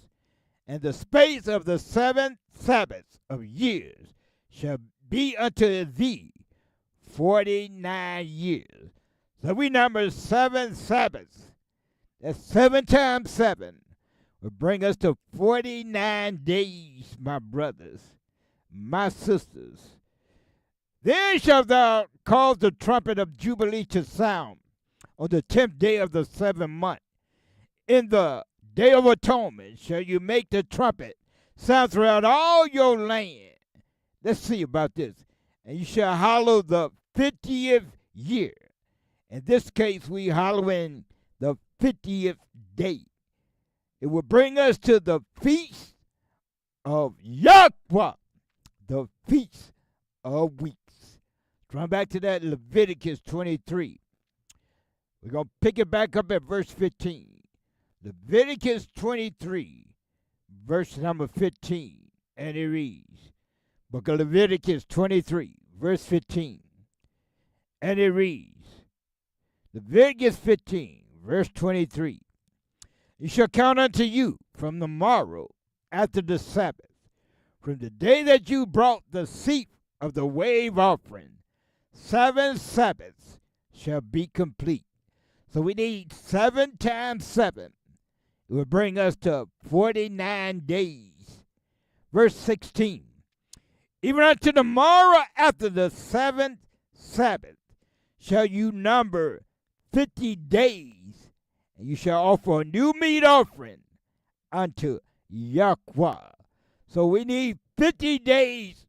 and the space of the 7 Sabbaths of years shall be unto thee 49 years. So we number 7 Sabbaths. That's 7 times 7 will bring us to 49 days, my brothers, my sisters. Then shalt thou cause the trumpet of Jubilee to sound on the 10th day of the 7th month. In the day of atonement shall you make the trumpet sound throughout all your land. Let's see about this. And you shall hallow the 50th year. In this case, we hallowing the 50th day. It will bring us to the feast of Yahweh, the feast of weeks. Run back to that Leviticus 23. We're going to pick it back up at verse 15. Leviticus 23, verse number 15. And it reads, book of Leviticus 23, verse 15. And it reads, Leviticus 15, verse 23. You shall count unto you from the morrow after the Sabbath, from the day that you brought the sheaf of the wave offering, 7 Sabbaths shall be complete. So we need 7 times 7. It will bring us to 49 days. Verse 16. Even unto the morrow after the 7th Sabbath shall you number 50 days, and you shall offer a new meat offering unto Yahweh. So we need 50 days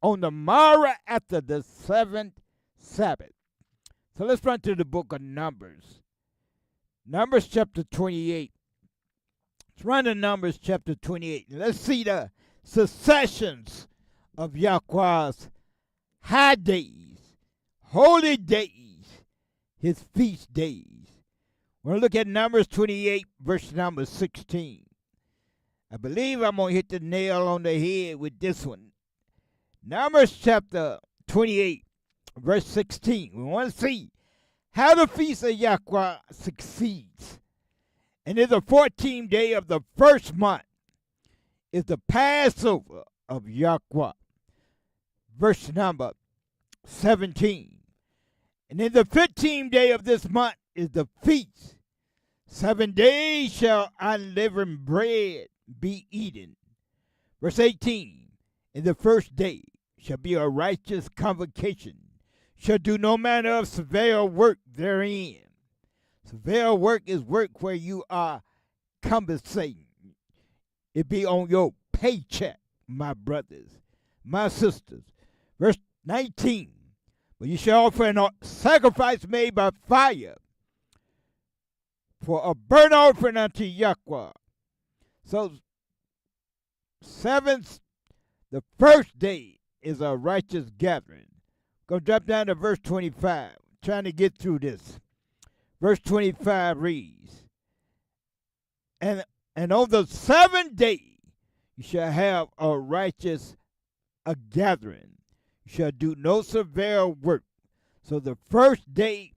on the morrow after the 7th Sabbath. So let's run to the book of Numbers. Numbers chapter 28. Let's run to Numbers chapter 28. Let's see the successions of Yahweh's high days, holy days, his feast days. We're going to look at Numbers 28, verse number 16. I believe I'm going to hit the nail on the head with this one. Numbers chapter 28, verse 16. We want to see how the feast of Yahweh succeeds. And in the 14th day of the first month is the Passover of Yahweh. Verse number 17. And in the 15th day of this month is the feast. 7 days shall unleavened bread be eaten. Verse 18. In the first day shall be a righteous convocation, shall do no manner of severe work therein. Severe work is work where you are compensating. It be on your paycheck, my brothers, my sisters. Verse 19. But you shall offer a sacrifice made by fire for a burnt offering unto Yahweh. So, the first day is a righteous gathering. Go drop down to verse 25. Trying to get through this. Verse 25 reads, And on the 7th day you shall have a righteous gathering. You shall do no severe work. So the first day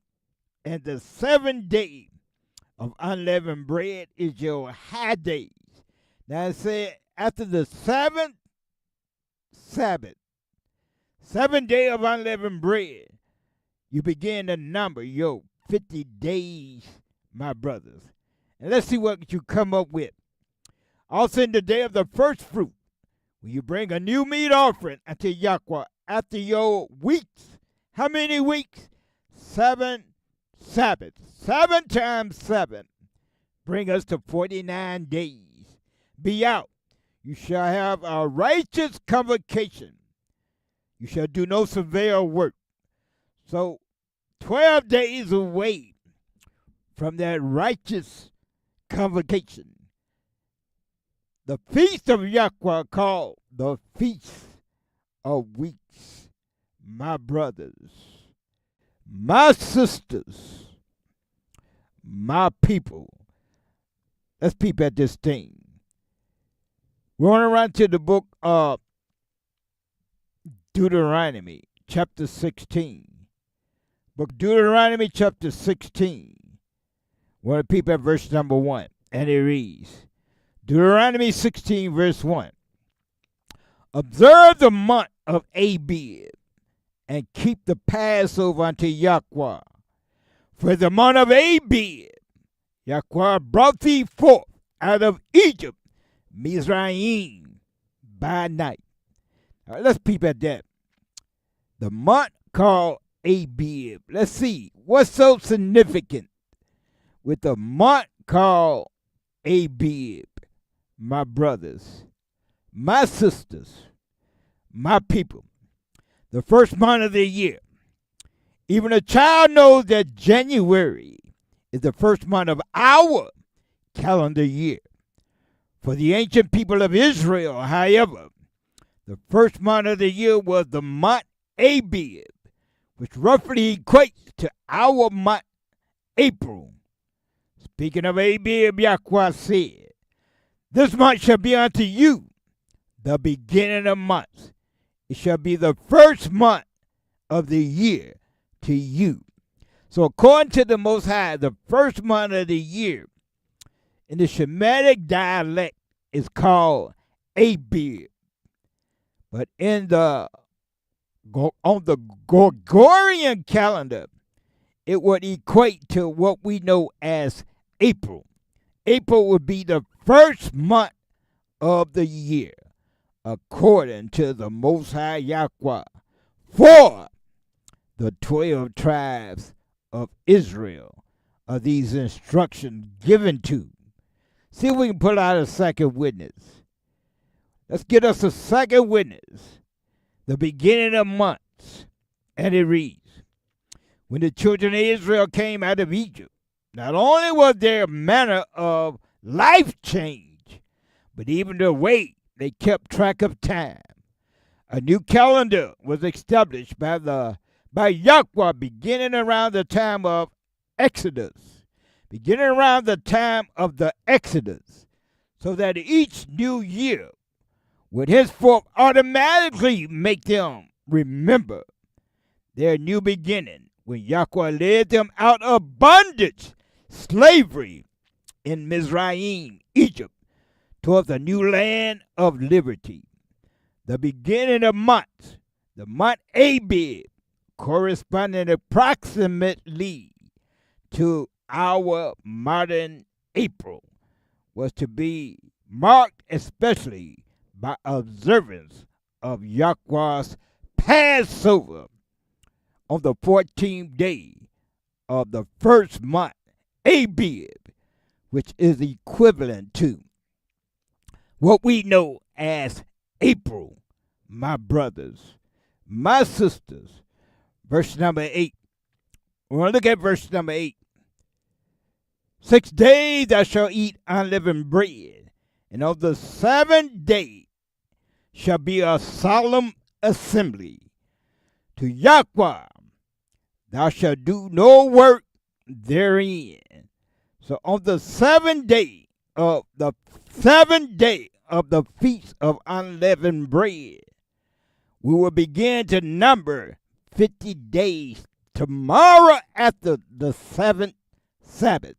and the 7th day of unleavened bread is your high days. Now it said after the 7th Sabbath, 7th day of unleavened bread, you begin to number your 50 days, my brothers. And let's see what you come up with. Also in the day of the first fruit, when you bring a new meat offering unto Yahweh after your weeks. How many weeks? 7 Sabbaths. 7 times 7. Bring us to 49 days. Be out. You shall have a righteous convocation. You shall do no severe work. So 12 days away from that righteous convocation. The feast of Yahweh called the Feast of Weeks. My brothers, my sisters, my people. Let's peep at this thing. We want to run to the book of Deuteronomy, chapter 16. Book Deuteronomy, chapter 16. We want to peep at verse number 1. And it reads, Deuteronomy 16, verse 1. Observe the month of Abib, and keep the Passover unto Yahweh. For the month of Abib, Yahweh brought thee forth out of Egypt, Mizraim, by night. All right, let's peep at that. The month called Abib. Let's see, what's so significant with the month called Abib? My brothers, my sisters, my people. The first month of the year. Even a child knows that January is the first month of our calendar year. For the ancient people of Israel, however, the first month of the year was the month Abib, which roughly equates to our month April. Speaking of Abib, Yahweh said, This month shall be unto you the beginning of months. It shall be the first month of the year to you. So according to the Most High, the first month of the year in the Shemitic dialect is called Abib. But on the Gregorian calendar, it would equate to what we know as April. April would be the first month of the year, according to the Most High Yahweh, for the 12 tribes of Israel are these instructions given to. See if we can pull out a second witness. Let's get us a second witness. The beginning of months. And it reads, when the children of Israel came out of Egypt, not only was their manner of life changed, but even the way they kept track of time. A new calendar was established by Yahweh beginning around the time of Exodus. Beginning around the time of the Exodus, so that each new year would henceforth automatically make them remember their new beginning when Yahweh led them out of bondage, slavery in Mizraim, Egypt, toward the new land of liberty. The beginning of months, the month Abib, corresponding approximately to our modern April, was to be marked especially by observance of Yahweh's Passover on the 14th day of the first month, Abib, which is equivalent to what we know as April, my brothers, my sisters. Verse number 8. We're going to look at verse number 8. 6 days thou shalt eat unleavened bread, and on the 7th day shall be a solemn assembly. To Yahweh thou shalt do no work therein. So on the 7th day of the feast of unleavened bread, we will begin to number 50 days tomorrow after the 7th Sabbath.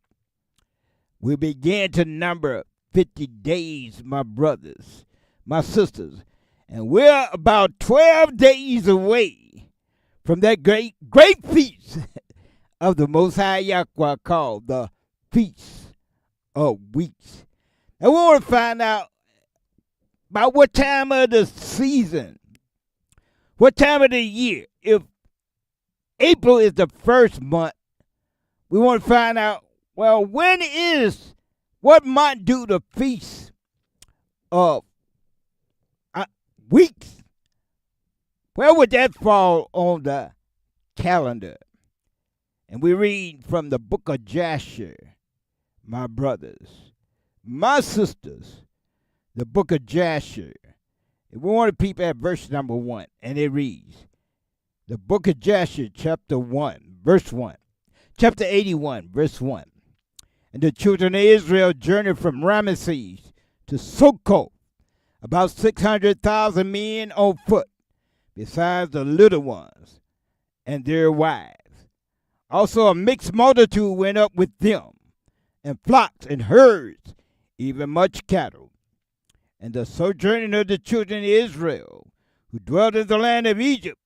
We begin to number 50 days, my brothers, my sisters, and we're about 12 days away from that great feast of the Most High Yahweh called the Feast of Weeks. And we want to find out about what time of the season, what time of the year. If April is the first month, we want to find out, well, what month do the Feast of Weeks? Where would that fall on the calendar? And we read from the book of Jasher, my brothers, my sisters, the book of Jasher. And we want to peep at verse number 1, and it reads, the book of Jasher, chapter 1, verse 1. Chapter 81, verse 1. And the children of Israel journeyed from Ramesses to Succoth, about 600,000 men on foot, besides the little ones and their wives. Also a mixed multitude went up with them, and flocks and herds, even much cattle. And the sojourning of the children of Israel, who dwelt in the land of Egypt,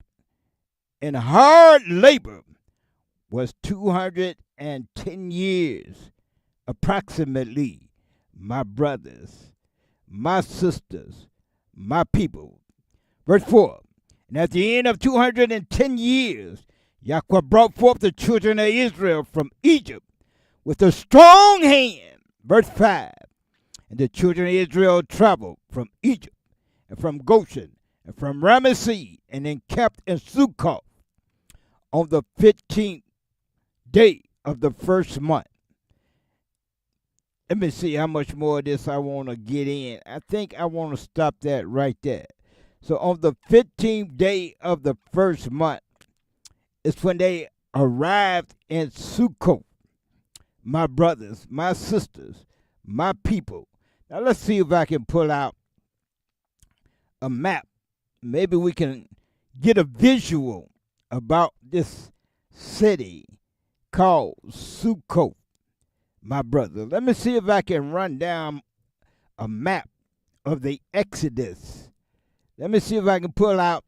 in hard labor, was 210 years, approximately, my brothers, my sisters, my people. Verse 4. And at the end of 210 years, Yahweh brought forth the children of Israel from Egypt with a strong hand. Verse 5. And the children of Israel traveled from Egypt and from Goshen and from Ramesses and encamped in Succoth on the 15th day of the first month. Let me see how much more of this I want to get in. I think I want to stop that right there. So on the 15th day of the first month is when they arrived in Succoth, my brothers, my sisters, my people. Now let's see if I can pull out a map. Maybe we can get a visual about this city called Succoth, my brother. Let me see if I can run down a map of the Exodus. Let me see if I can pull out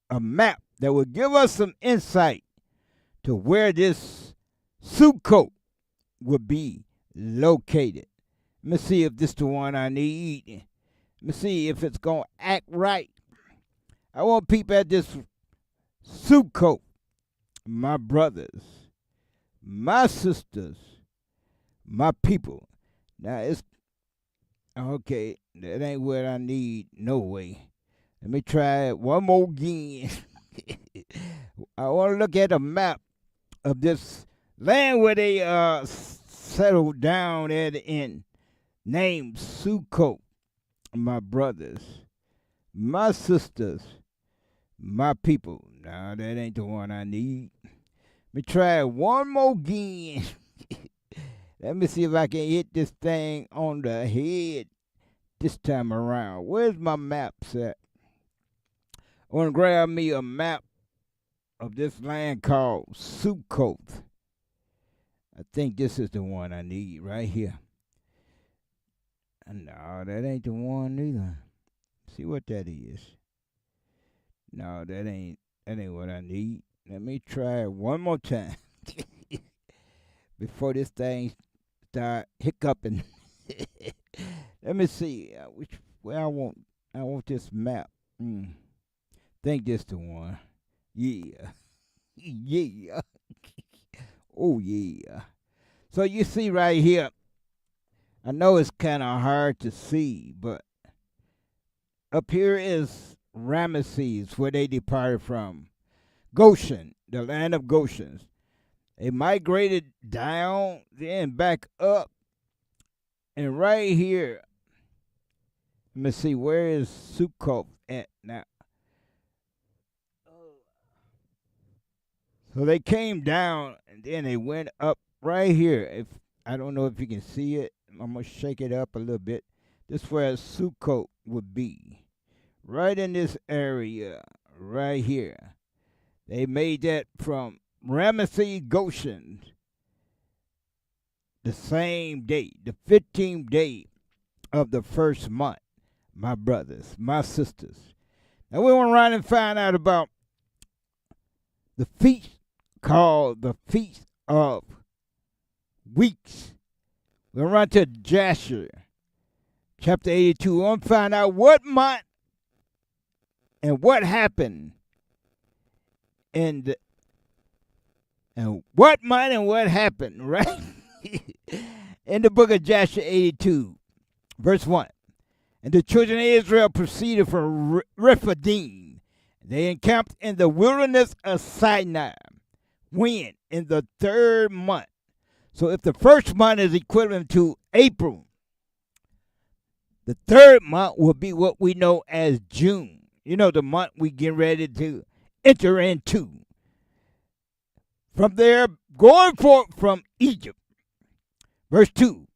a map that will give us some insight to where this Sukkot would be located. Let me see if this is the one I need. Let me see if it's going to act right. I want people at this Sukkot, my brothers, my sisters, my people. Now it's okay. That ain't what I need. No way. Let me try it one more again. I want to look at a map of this land where they settled down at in named Sukkot. My brothers, my sisters, my people. Nah, that ain't the one I need. Let me try it one more again. Let me see if I can hit this thing on the head this time around. Where's my maps at? I want to grab me a map of this land called Sukkot. I think this is the one I need right here. No, that ain't the one either. See what that is. No, that ain't what I need. Let me try it one more time before this thing start hiccuping. Let me see which where I want this map. Think this the one. Yeah. Yeah. Oh yeah. So you see right here, I know it's kind of hard to see, but up here is Ramesses, where they departed from. Goshen, the land of Goshen. They migrated down, then back up. And right here, let me see, where is Sukkot at now? So they came down, and then they went up right here. If I don't know if you can see it. I'm going to shake it up a little bit. This is where Sukkot would be. Right in this area, right here. They made that from Ramesses Goshen the same day, the 15th day of the first month, my brothers, my sisters. Now we want to run and find out about the feast called the Feast of Weeks. We'll run to Jasher, chapter 82. We'll find out what month and what happened and what month and what happened, right? In the book of Jasher 82, verse 1. And the children of Israel proceeded from Rephidim. They encamped in the wilderness of Sinai. When? In the 3rd month. So if the first month is equivalent to April, the 3rd month will be what we know as June. You know, the month we get ready to enter into. From there, going forth from Egypt. Verse 2.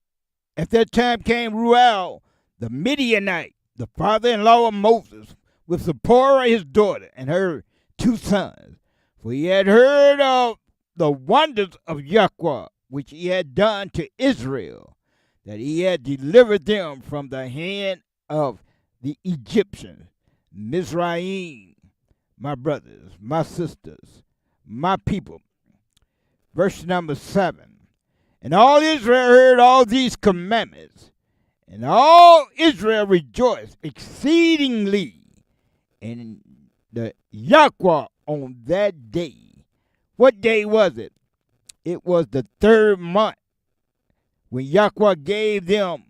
At that time came Ruel, the Midianite, the father-in-law of Moses, with Zipporah his daughter and her 2 sons. For he had heard of the wonders of Yahweh, which he had done to Israel, that he had delivered them from the hand of the Egyptians. Mizraim, my brothers, my sisters, my people. Verse number 7. And all Israel heard all these commandments, and all Israel rejoiced exceedingly in the Yahweh on that day. What day was it? It was the 3rd month when Yahweh gave them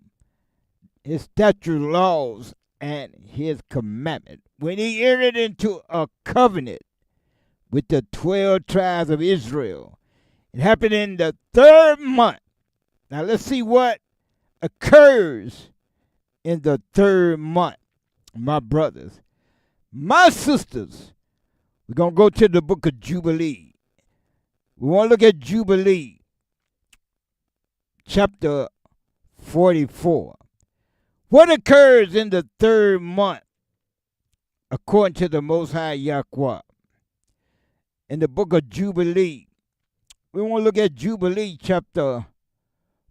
his statute laws and his commandment. When he entered into a covenant with the 12 tribes of Israel. It happened in the 3rd month. Now let's see what occurs in the 3rd month, my brothers. My sisters, we're going to go to the book of Jubilee. We want to look at Jubilee, chapter 44. What occurs in the 3rd month, according to the Most High Yahweh? In the book of Jubilee, we want to look at Jubilee, chapter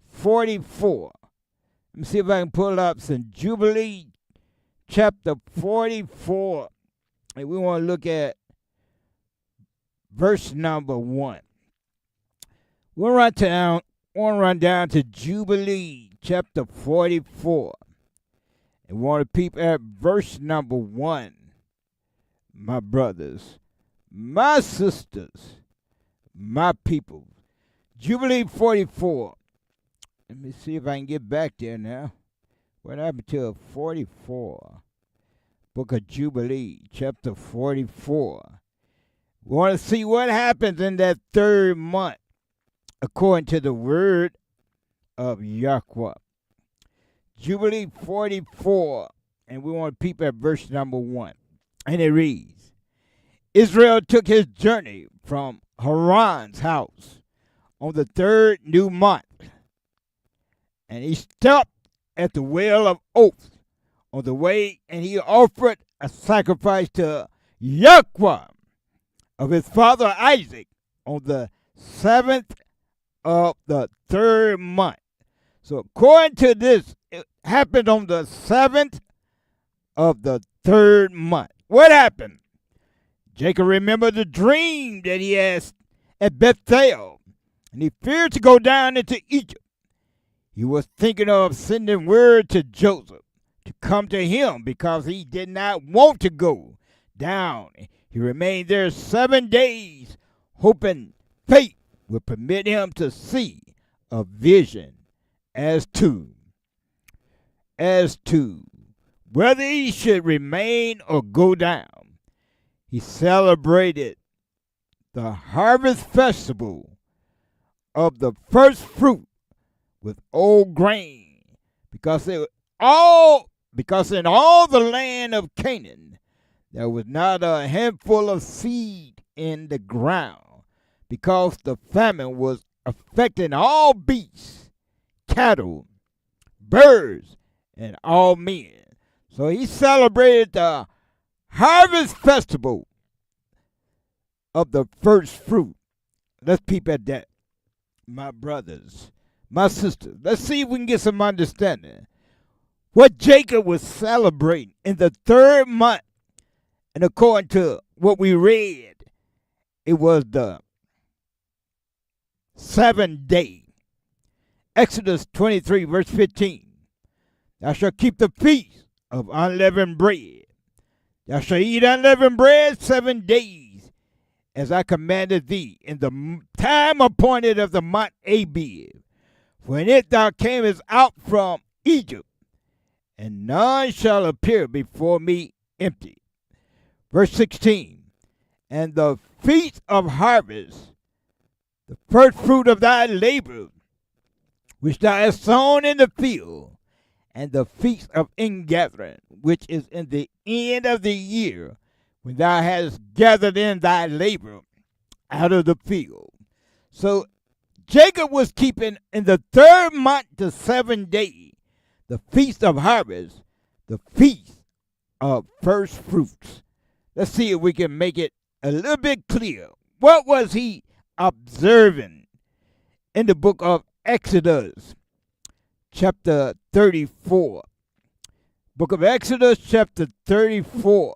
44. Let me see if I can pull up some Jubilee, chapter 44. And we want to look at verse number 1. We'll run down to Jubilee chapter 44. And want to peep at verse number 1. My brothers, my sisters, my people. Jubilee 44. Let me see if I can get back there now. What happened to 44? Book of Jubilee, chapter 44. We want to see what happens in that third month, according to the word of Yahweh. Jubilee 44, and we want to peep at verse number 1. And it reads, Israel took his journey from Haran's house on the third new month, and he stopped at the well of oaths on the way, and he offered a sacrifice to Yahweh of his father Isaac on the 7th of the third month. So according to this, it happened on the 7th of the third month. What happened? Jacob remembered the dream that he had at Bethel, and he feared to go down into Egypt. He was thinking of sending word to Joseph to come to him because he did not want to go down. He remained there 7 days, hoping fate would permit him to see a vision as to whether he should remain or go down. He celebrated the harvest festival of the first fruit with old grain, because in all the land of Canaan there was not a handful of seed in the ground, because the famine was affecting all beasts, cattle, birds, and all men. So he celebrated the harvest festival of the first fruit. Let's peep at that, my brothers, my sisters. Let's see if we can get some understanding. What Jacob was celebrating in the third month, and according to what we read, it was the 7th day. Exodus 23, verse 15. Thou shalt keep the feast of unleavened bread. Thou shalt eat unleavened bread 7 days, as I commanded thee, in the time appointed of the month Abib. For in it thou camest out from Egypt, and none shall appear before me empty. Verse 16. And the feast of harvest, the first fruit of thy labor, which thou hast sown in the field, and the feast of ingathering, which is in the end of the year, when thou hast gathered in thy labor out of the field. So Jacob was keeping in the third month, the 7th day, the feast of harvest, the feast of first fruits. Let's see if we can make it a little bit clear. What was he observing in the book of Exodus, chapter 34? Book of Exodus, chapter 34.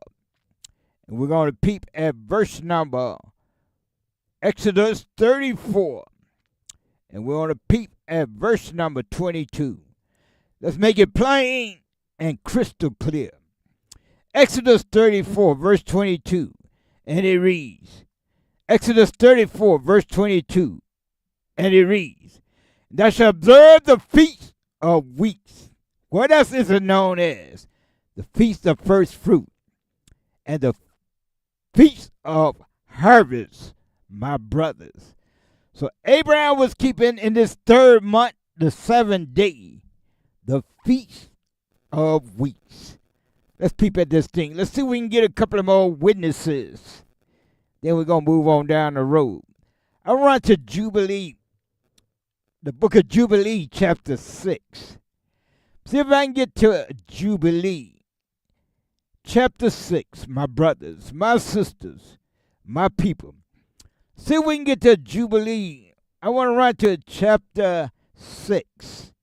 And we're going to peep at verse number, Exodus 34. And we're going to peep at verse number 22. Let's make it plain and crystal clear. Exodus 34, verse 22. And it reads, Exodus 34, verse 22. And it reads, Thou shalt observe the feast of weeks. What else is it known as? The feast of first fruit and the feast of harvest, my brothers. So Abraham was keeping in this third month, the 7th day, the feast of weeks. Let's peep at this thing. Let's see if we can get a couple of more witnesses. Then we're going to move on down the road. I run to Jubilee, the book of Jubilee, chapter 6. See if I can get to Jubilee, chapter 6, my brothers, my sisters, my people. See if we can get to Jubilee. I want to run to chapter 6.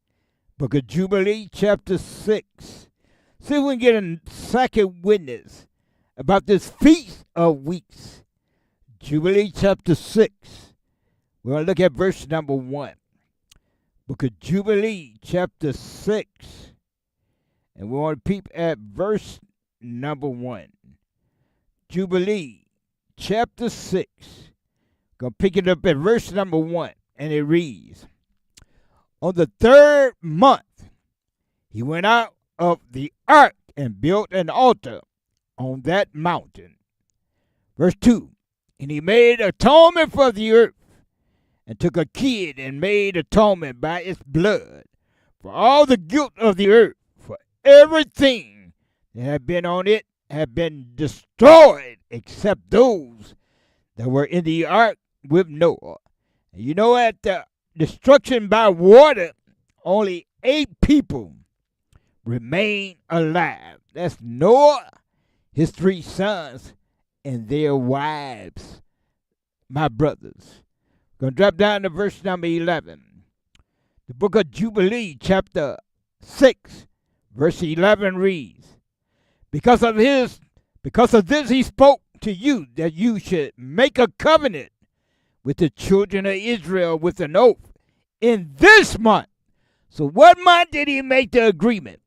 Book of Jubilee, chapter 6. See if we can get a second witness about this feast of weeks. Jubilee, chapter 6. We're going to look at verse number 1. Book of Jubilee, chapter 6. And we want to peep at verse number 1. Jubilee, chapter 6. Going to pick it up at verse number 1. And it reads, on the 3rd month, he went out of the ark and built an altar on that mountain. Verse 2, and he made atonement for the earth, and took a kid and made atonement by its blood for all the guilt of the earth, for everything that had been on it had been destroyed, except those that were in the ark with Noah. And you know, at the destruction by water, only 8 people remain alive. That's Noah, his 3 sons, and their wives, my brothers. Going to drop down to verse number 11. The book of Jubilee, chapter 6, verse 11 reads, because of this he spoke to you, that you should make a covenant with the children of Israel with an oath in this month. So what month did he make the agreement?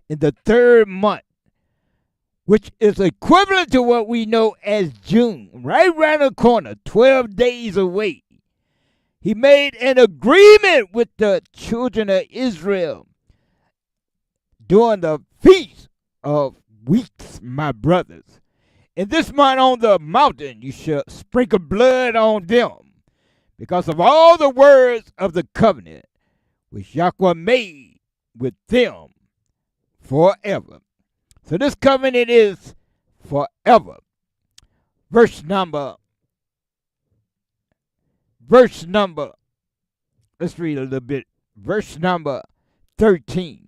In the 3rd month, which is equivalent to what we know as June, right around the corner, 12 days away. He made an agreement with the children of Israel during the Feast of Weeks, my brothers. In this month on the mountain, you shall sprinkle blood on them, because of all the words of the covenant which Yahweh made with them forever. So this covenant is forever. Verse number, let's read a little bit. Verse number 13.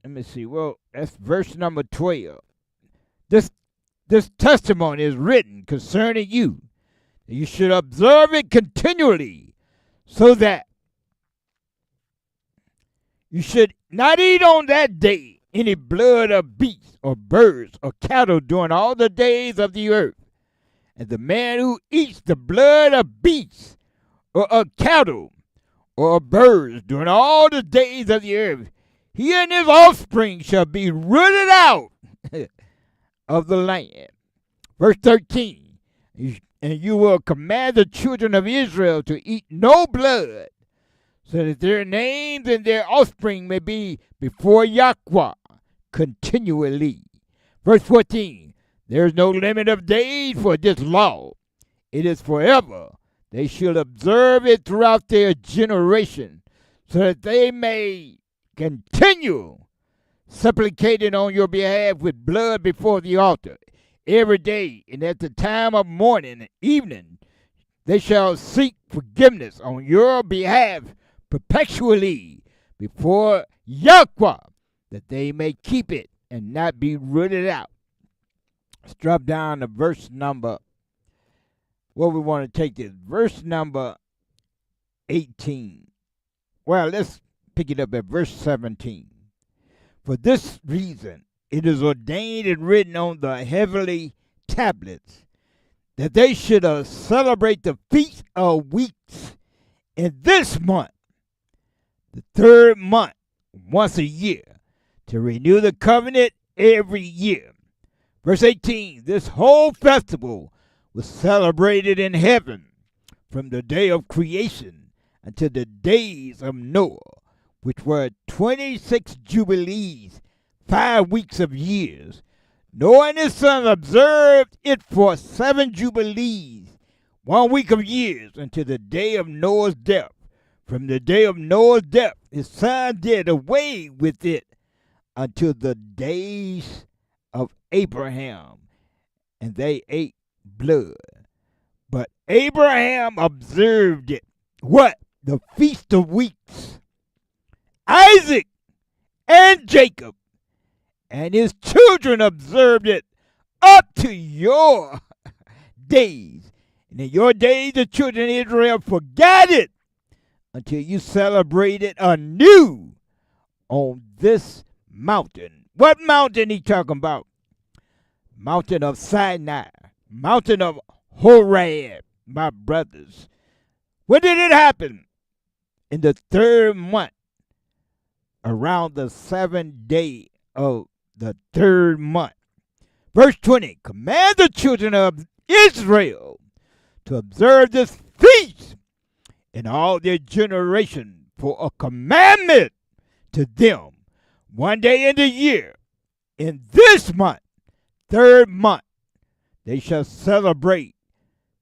Let me see. Well, that's verse number 12. This testimony is written concerning you. You should observe it continually, so that you should not eat on that day any blood of beasts or birds or cattle during all the days of the earth. And the man who eats the blood of beasts or of cattle or of birds during all the days of the earth, he and his offspring shall be rooted out of the land. Verse 13, and you will command the children of Israel to eat no blood, so that their names and their offspring may be before Yahweh continually. Verse 14, there is no limit of days for this law. It is forever. They shall observe it throughout their generation, so that they may continue supplicating on your behalf with blood before the altar every day, and at the time of morning and evening they shall seek forgiveness on your behalf perpetually before Yahweh, that they may keep it and not be rooted out. Let's drop down to verse number, what we want to take this, verse number 18. Well, let's pick it up at verse 17. For this reason, it is ordained and written on the heavenly tablets that they should celebrate the Feast of Weeks in this month, the 3rd month, once a year, to renew the covenant every year. Verse 18, this whole festival was celebrated in heaven from the day of creation until the days of Noah, which were 26 jubilees, 5 weeks of years. Noah and his sons observed it for 7 jubilees, 1 week of years, until the day of Noah's death. From the day of Noah's death, his son did away with it until the days of Abraham, and they ate blood. But Abraham observed it. What? The Feast of Weeks. Isaac and Jacob and his children observed it up to your days. And in your days, the children of Israel forgot it until you celebrate it anew on this mountain. What mountain he talking about? Mountain of Sinai, mountain of Horeb, my brothers. When did it happen? In the third month, around the 7th day of the third month. Verse 20, command the children of Israel to observe this feast in all their generation for a commandment to them. One day in the year, in this month, third month, they shall celebrate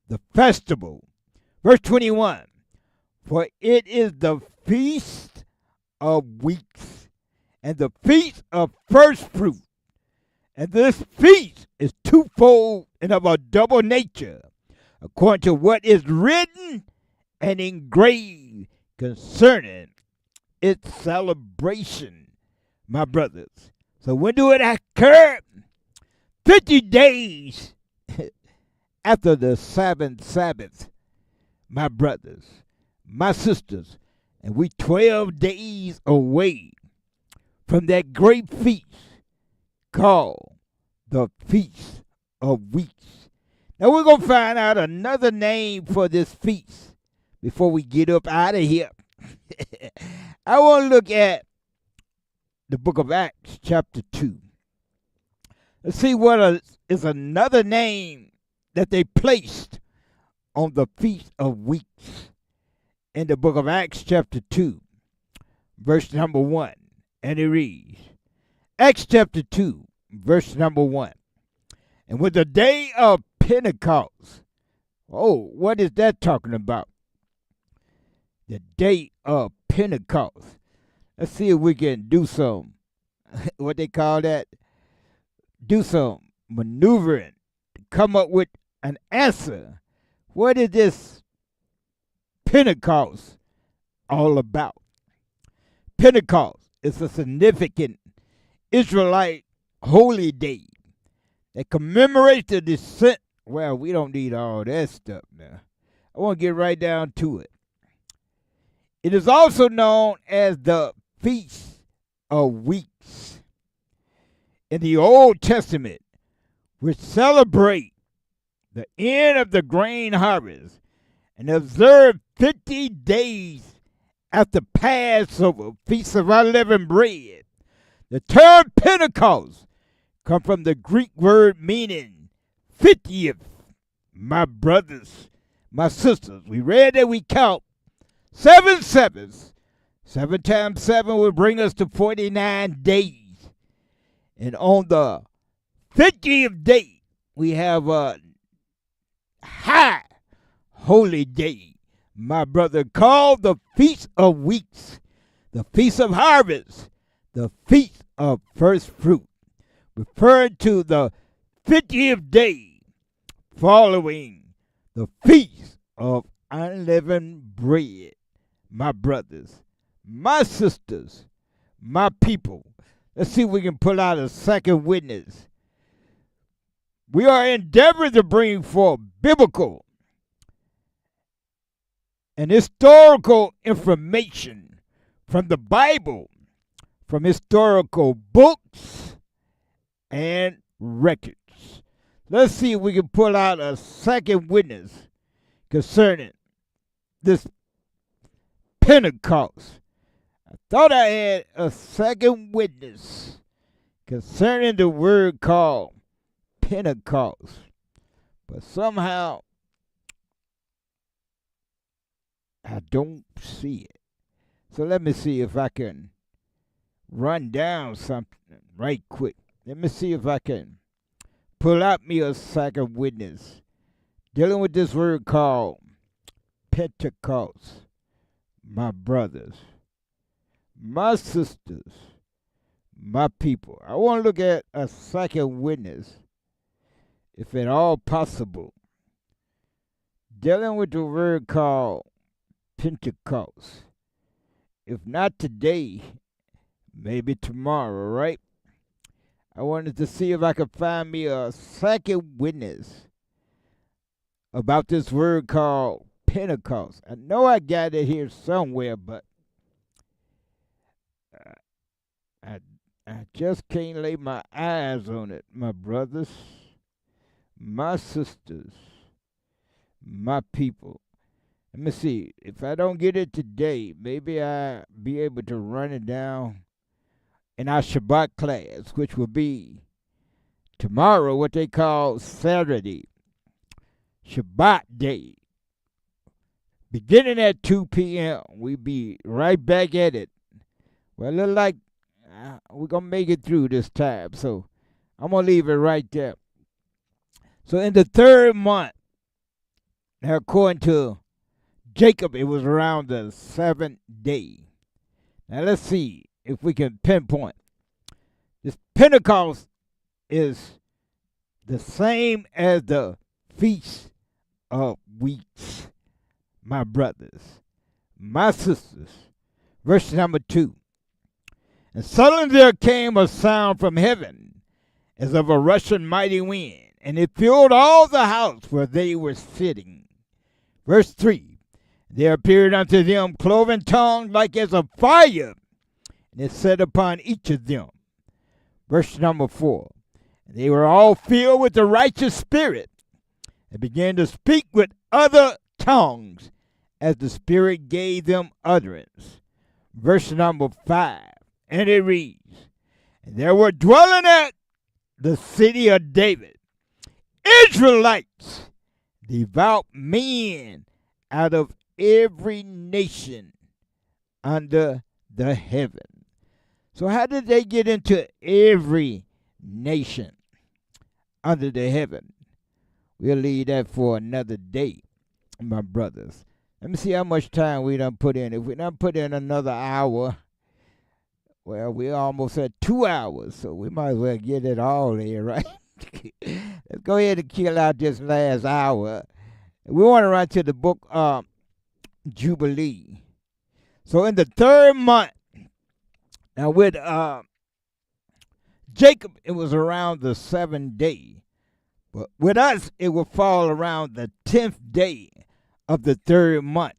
the festival. Verse 21, for it is the feast of weeks and the feast of first fruit. And this feast is twofold and of a double nature, according to what is written and engraved concerning its celebration, my brothers. So when do it occur? 50 days after the seventh Sabbath, my brothers, my sisters, and we 12 days away from that great feast called the Feast of Weeks. Now we're going to find out another name for this feast before we get up out of here. I want to look at the book of Acts chapter 2. Let's see what is another name that they placed on the Feast of Weeks in the book of Acts chapter 2, verse number 1. And it reads, Acts chapter 2, verse number 1. And with the day of Pentecost. Oh, what is that talking about? The day of Pentecost. Let's see if we can do some, what they call that? Do some maneuvering to come up with an answer. What is this Pentecost all about? Pentecost is a significant Israelite holy day that commemorates the descent. Well, we don't need all that stuff now. I want to get right down to it. It is also known as the Feast of Weeks in the Old Testament, which celebrate the end of the grain harvest and observe 50 days after Passover, Feast of Unleavened Bread. The term Pentecost comes from the Greek word meaning 50th. My brothers, my sisters, we read that we count 7 sevens. 7 times 7 will bring us to 49 days. And on the 50th day, we have a high holy day, my brother, called the Feast of Weeks, the Feast of Harvest, the Feast of First Fruit, referring to the 50th day following the Feast of Unleavened Bread. My brothers, my sisters, my people. Let's see if we can pull out a second witness. We are endeavoring to bring forth biblical and historical information from the Bible, from historical books and records. Let's see if we can pull out a second witness concerning this Pentecost. I thought I had a second witness concerning the word called Pentecost, but somehow I don't see it. So let me see if I can run down something right quick. Let me see if I can pull out me a second witness dealing with this word called Pentecost. My brothers, my sisters, my people. I want to look at a second witness, if at all possible, dealing with the word called Pentecost. If not today, maybe tomorrow, right? I wanted to see if I could find me a second witness about this word called Pentecost. I know I got it here somewhere, but I just can't lay my eyes on it, my brothers, my sisters, my people. Let me see. If I don't get it today, maybe I'll be able to run it down in our Shabbat class, which will be tomorrow, what they call Saturday, Shabbat day. Beginning at 2 p.m., we be right back at it. Well, it look like we're going to make it through this time, so I'm going to leave it right there. So in the third month, now according to Jacob, it was around the 7th day. Now let's see if we can pinpoint. This Pentecost is the same as the Feast of Weeks, my brothers, my sisters. Verse number 2. And suddenly there came a sound from heaven as of a rushing mighty wind, and it filled all the house where they were sitting. Verse 3. There appeared unto them cloven tongues like as of fire, and it set upon each of them. Verse number 4. They were all filled with the righteous spirit, and began to speak with other tongues as the Spirit gave them utterance. Verse number 5. And it reads, and there were dwelling at the city of David Israelites, devout men out of every nation under the heaven. So how did they get into every nation under the heaven? We'll leave that for another day, my brothers. Let me see how much time we done put in. If we done put in another hour, well, we're almost at 2 hours, so we might as well get it all in, right? Let's go ahead and kill out this last hour. We want to run to the book Jubilee. So in the third month, now with Jacob, it was around the 7th day. But with us, it will fall around the 10th day of the third month,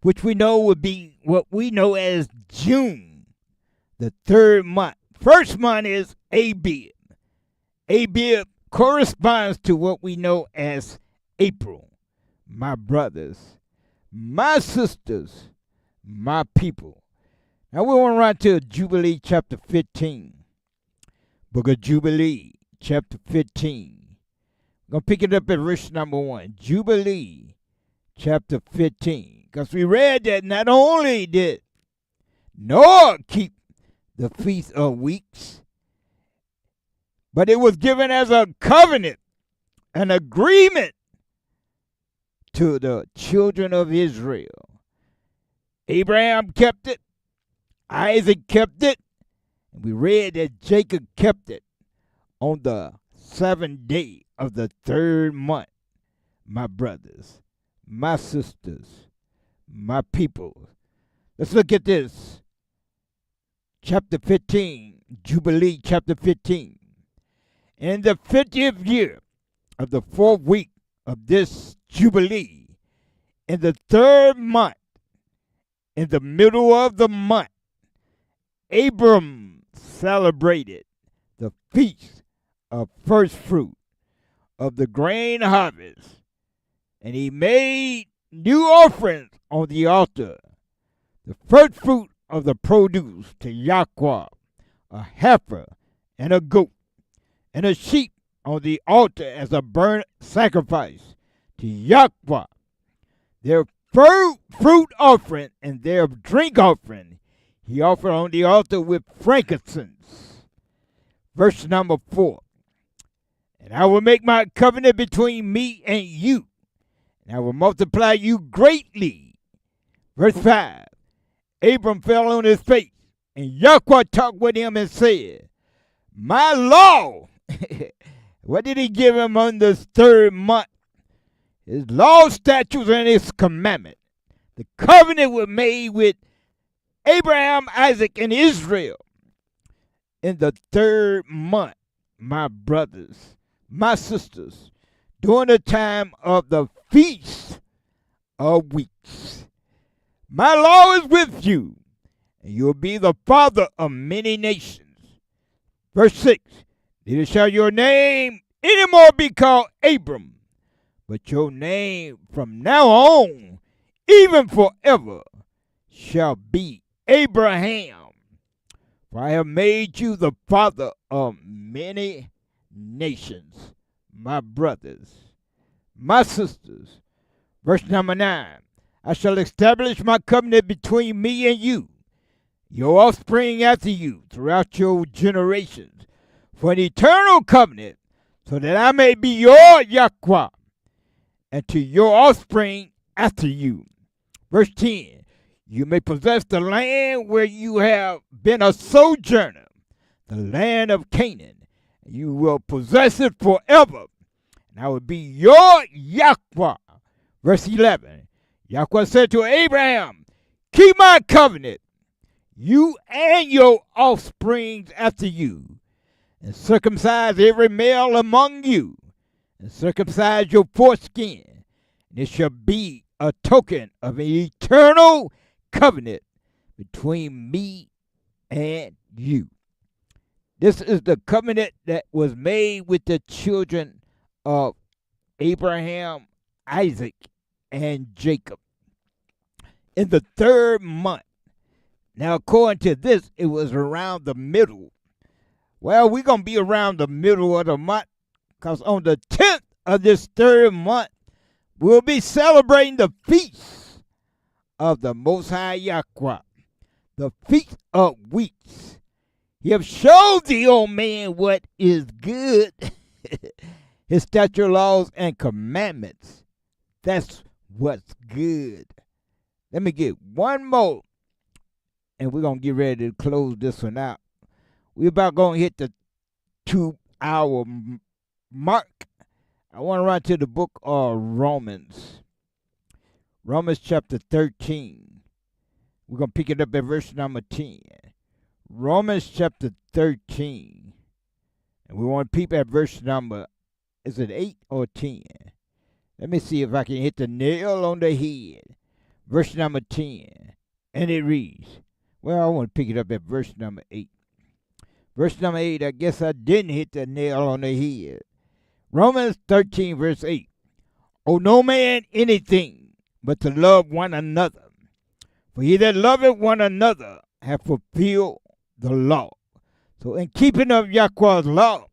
which we know would be what we know as June. The third month. First month is Abib. Abib corresponds to what we know as April. My brothers, my sisters, my people. Now we want to run to Jubilee chapter 15. Book of Jubilee chapter 15. I'm going to pick it up at verse number 1. Jubilee chapter 15. Because we read that not only did Noah keep the Feast of Weeks, but it was given as a covenant, an agreement to the children of Israel. Abraham kept it, Isaac kept it, and we read that Jacob kept it on the 7th day of the third month. My brothers, my sisters, my people. Let's look at this. Chapter 15, Jubilee chapter 15. In the 50th year of the 4th week of this Jubilee, in the third month, in the middle of the month, Abram celebrated the feast of first fruit of the grain harvest, and he made new offerings on the altar, the first fruit of the produce to Yahweh, a heifer and a goat, and a sheep on the altar as a burnt sacrifice to Yahweh. Their fruit offering and their drink offering he offered on the altar with frankincense. Verse number 4. And I will make my covenant between me and you, and I will multiply you greatly. Verse 5. Abram fell on his face, and Yahweh talked with him and said, my law. What did he give him on this third month? His law, statutes, and his commandment. The covenant was made with Abraham, Isaac, and Israel in the third month, my brothers, my sisters, during the time of the Feast of Weeks. My law is with you, and you'll be the father of many nations. Verse 6. Neither shall your name any more be called Abram, but your name from now on, even forever, shall be Abraham. For I have made you the father of many nations, my brothers, my sisters. Verse number 9. I shall establish my covenant between me and you, your offspring after you, throughout your generations, for an eternal covenant, so that I may be your Yahweh, and to your offspring after you. Verse 10. You may possess the land where you have been a sojourner, the land of Canaan. You will possess it forever, and I will be your Yahweh. Verse 11. Yahweh said to Abraham, keep my covenant, you and your offspring after you, and circumcise every male among you, and circumcise your foreskin, and it shall be a token of an eternal covenant between me and you. This is the covenant that was made with the children of Abraham, Isaac, and Jacob in the 3rd month. Now, according to this, it was around the middle. Well, we're going to be around the middle of the month, because on the 10th of this 3rd month, we'll be celebrating the feast of the Most High Yahweh, the Feast of Weeks. He have showed thee, O man, what is good, his statute, laws, and commandments. That's what's good. Let me get one more, and we're going to get ready to close this one out. We're about going to hit the 2-hour mark. I want to run to the book of Romans. Romans chapter 13. We're going to pick it up at verse number 10. Romans chapter 13. And we want to peep at verse number, is it 8 or 10? Let me see if I can hit the nail on the head. Verse number 10. And it reads, well, I want to pick it up at verse number 8. Verse number 8, I guess I didn't hit the nail on the head. Romans 13, verse 8. Owe no man anything but to love one another. For he that loveth one another hath fulfilled the law. So in keeping of Yahweh's law,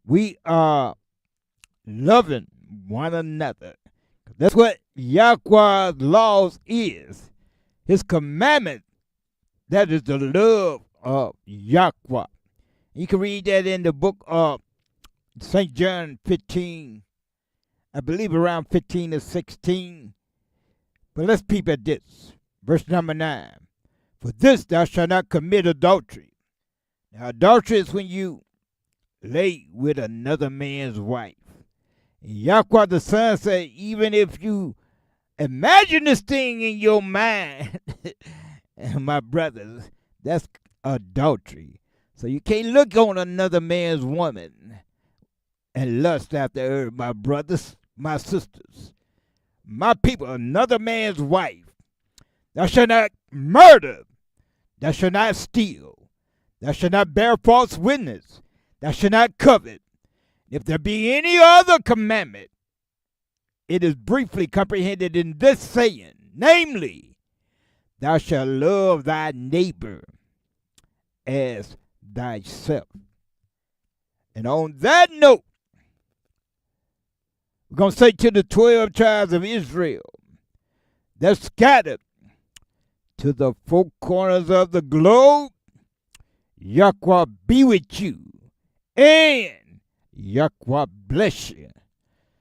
we are loving one another. That's what Yahweh's laws is. His commandment, that is the love of Yahweh. You can read that in the book of St. John 15, I believe around 15 to 16. But let's peep at this. Verse number 9. For this thou shalt not commit adultery. Now adultery is when you lay with another man's wife. And Yahweh the Son said, even if you imagine this thing in your mind, and my brothers, that's adultery. So you can't look on another man's woman and lust after her, my brothers, my sisters, my people, another man's wife. Thou shalt not murder. Thou shalt not steal. Thou shalt not bear false witness. Thou shalt not covet. If there be any other commandment, it is briefly comprehended in this saying, namely, thou shalt love thy neighbor as thyself. And on that note, we're going to say to the 12 tribes of Israel, they're scattered to the 4 corners of the globe, Yahweh be with you, and Yahweh bless you.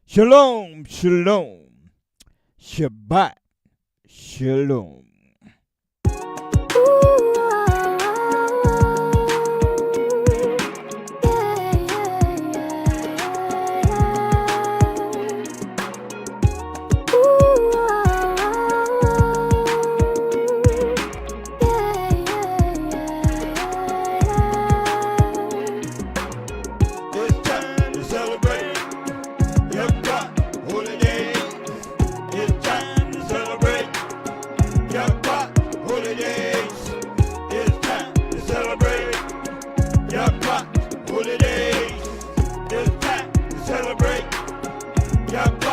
Shalom, shalom, Shabbat, shalom. Celebrate. Yep.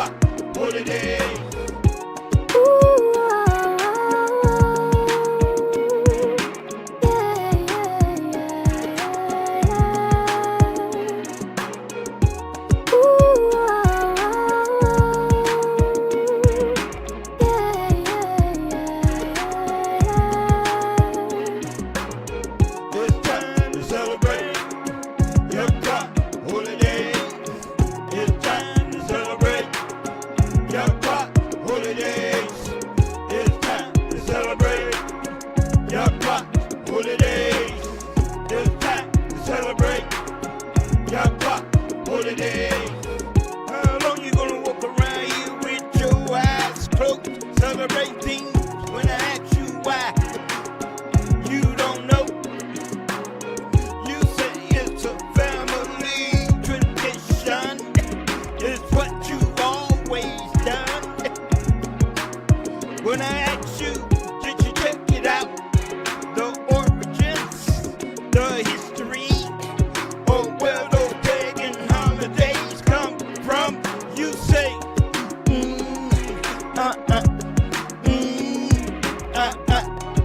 holiday. How long you gonna walk around here with your eyes closed, celebrating when I ask you why? You don't know. You say it's a family tradition. It's what you've always done. When I ask you, did you check it out? The origins, the history, or where those pagan holidays come from? You say, mm, uh, uh, mm, uh, uh.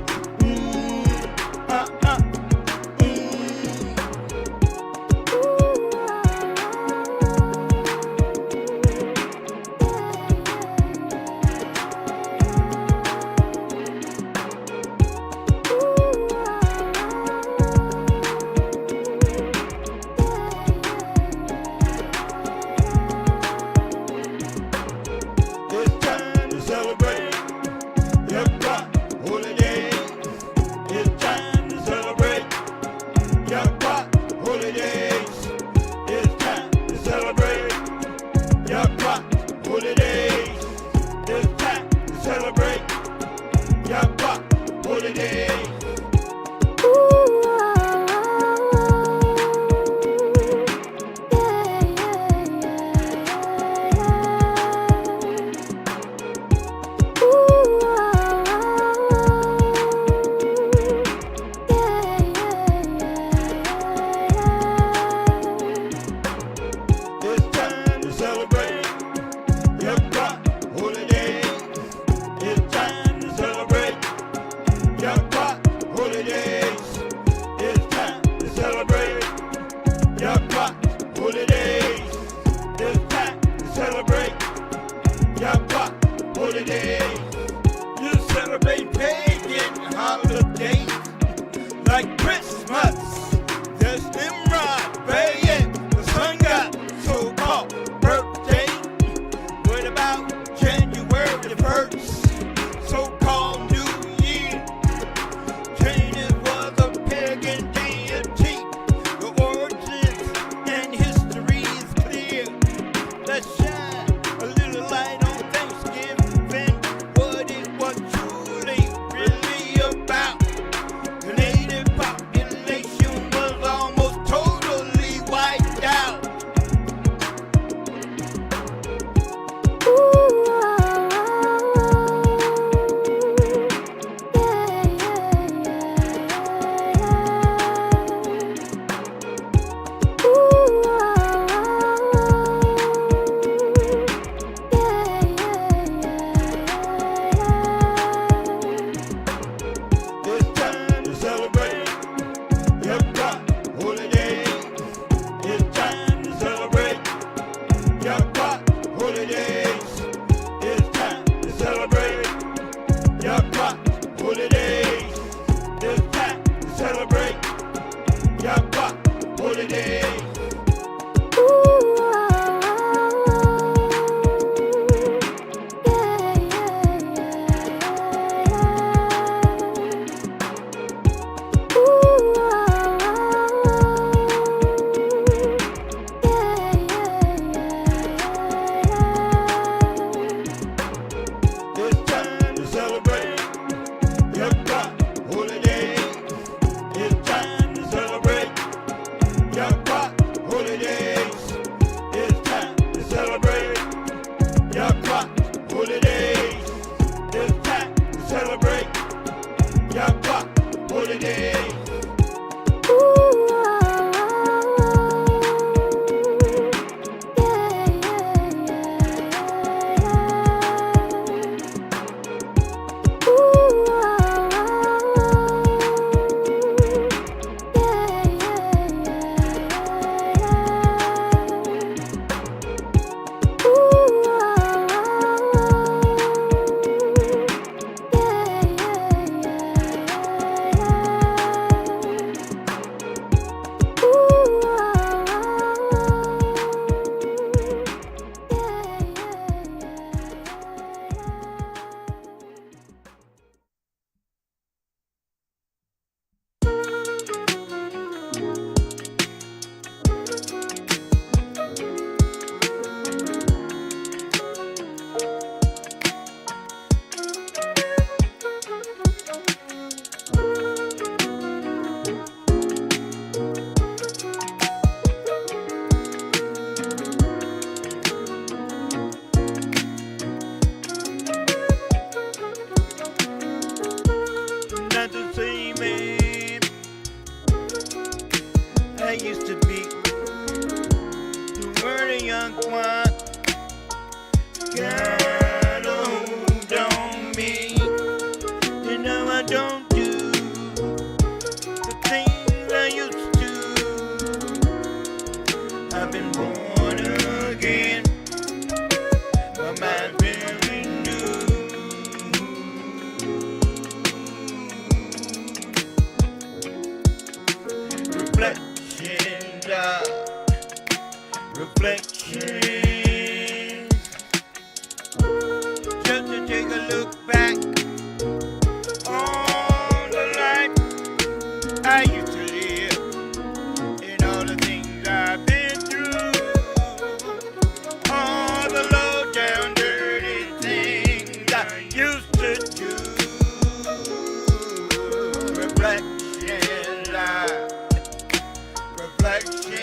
young one got a hold on me. You know I don't do the things I used to. I've been born again. My mind's been renewed. Reflections are reflections. Just to take a look back on the life I used to live and all the things I've been through. All the low down dirty things I used to do. Reflections are reflections.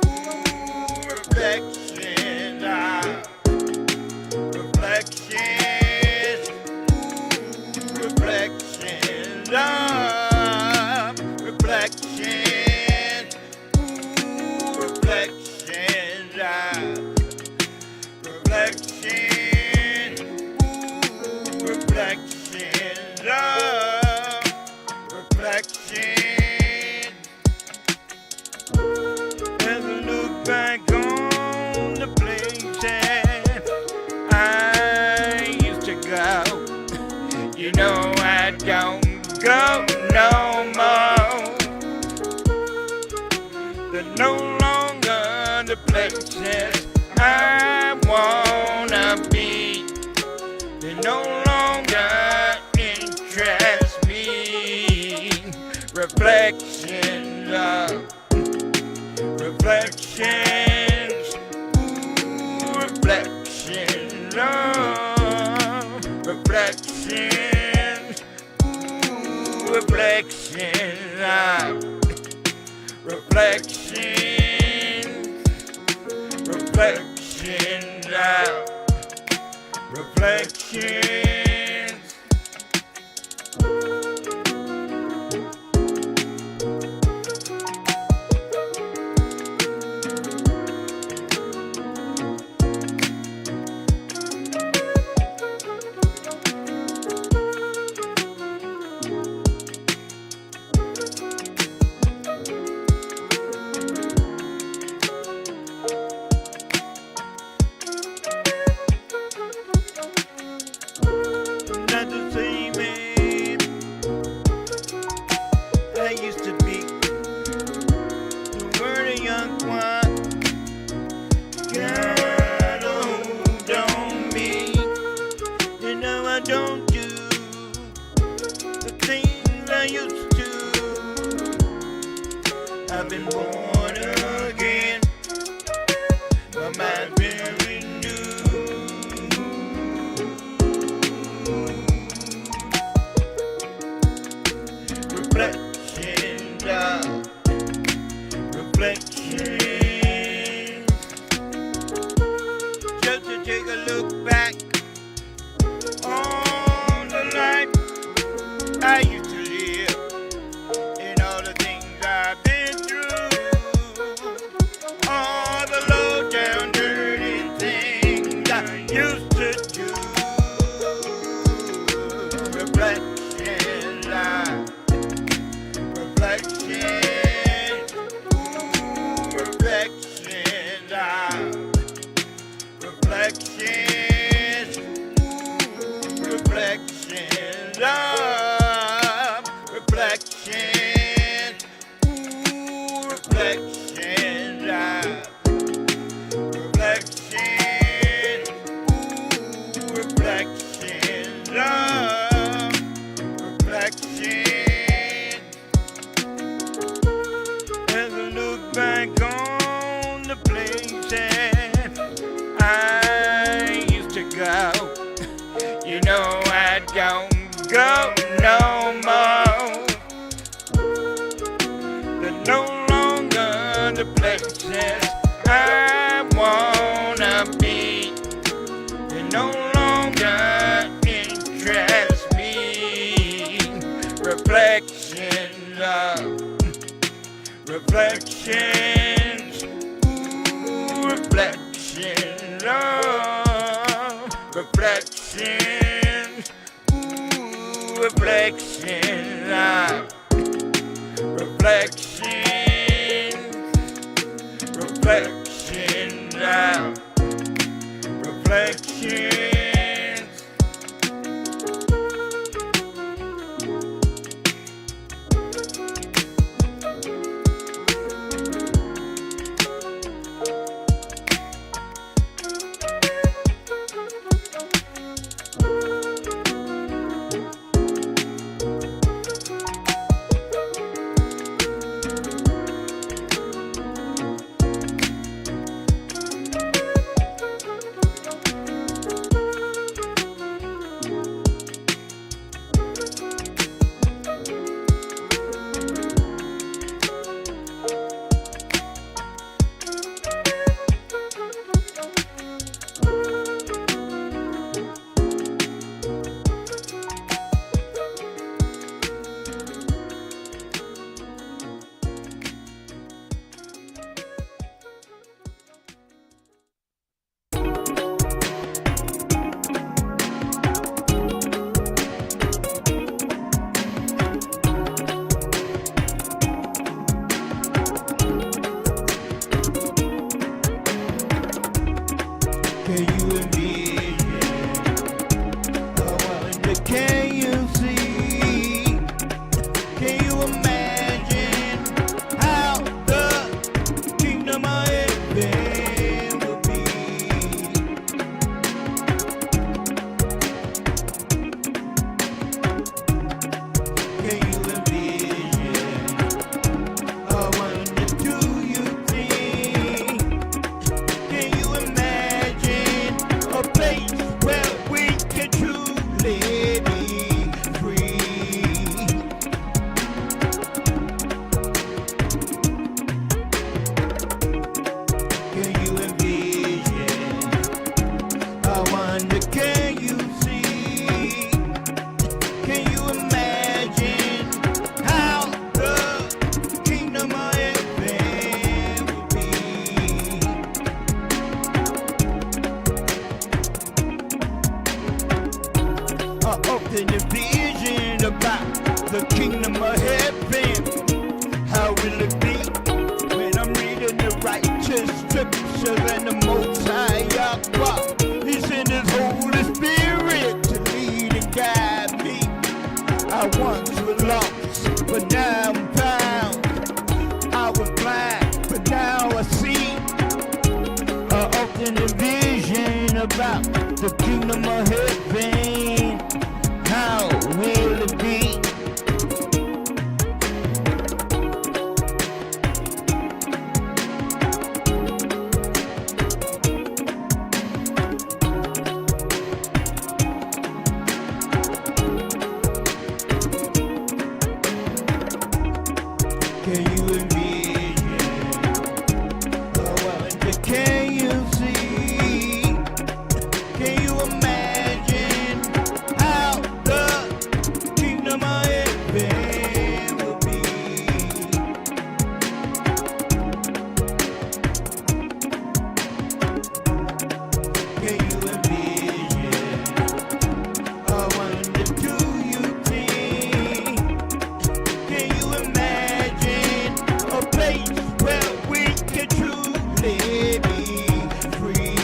Ooh, reflections are reflections. Ooh, reflections are reflections. Ooh, reflections are reflections. Ooh, reflections are reflections. As I look back on the places I used to go, you know I don't go no more. They're no longer the places I wanna be. They no longer interest me. Reflections of reflections. Ooh, reflections of reflections. Ooh, reflections of reflections. Reflections of reflections. Not the same man I used to be. You were a young one, got a hold on me. You know I don't do the things I used to. I've been born again. My mind's been renewed. Reflections are reflections. Just to take a look back on the life I used to live and all the things I've been through. All the low down dirty things I used to do. Reflections are reflections. Ooh, reflections are reflections. Ooh, reflections are reflections. Ooh, reflections are reflections. Ooh, reflections are reflections. As I look back on the places I used to go, you know I don't go no more. They're no longer the places I wanna be. They no longer interest me. Reflections of reflections. Ooh, reflections, ooh, reflections, reflections, reflections, reflections. Can you envision? I wonder, can you see? Can you imagine how the kingdom of heaven will be? Can you envision? I wonder, do you think? Can you imagine a place where we can truly be free? Can you envision? I wonder, can you see? Can you imagine how the kingdom of heaven will be? I often envision about the kingdom of heaven. How will it be when I'm reading the righteous scriptures and the Most High Yahweh? He sent His Holy Spirit to lead and guide me. I once was lost, but now I'm found. I was blind, but now I see. I often envision about the kingdom of heaven. How will it be? Can you envision? I wonder, can you see? Can you imagine how the kingdom of heaven will be? Can you envision? I wonder, do you think? Can you imagine a place where we can truly be free?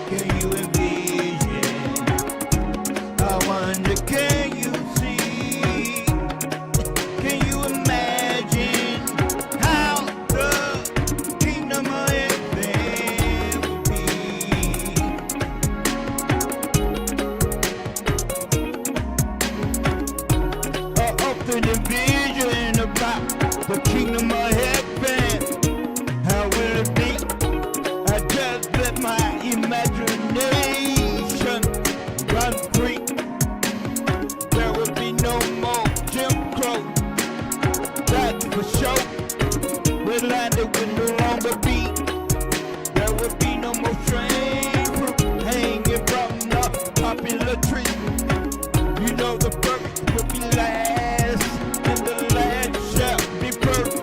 Can you envision? I wonder, can you see? Can you imagine how the kingdom of heaven will be? I often envision about the kingdom of heaven. How will it be? I just let my imagination run free. There will be no more Jim Crow, that's for sure. Where landed will no longer be. There will be no more strange fruit hanging from the popular tree. You know the first will be last, and the last shall be first.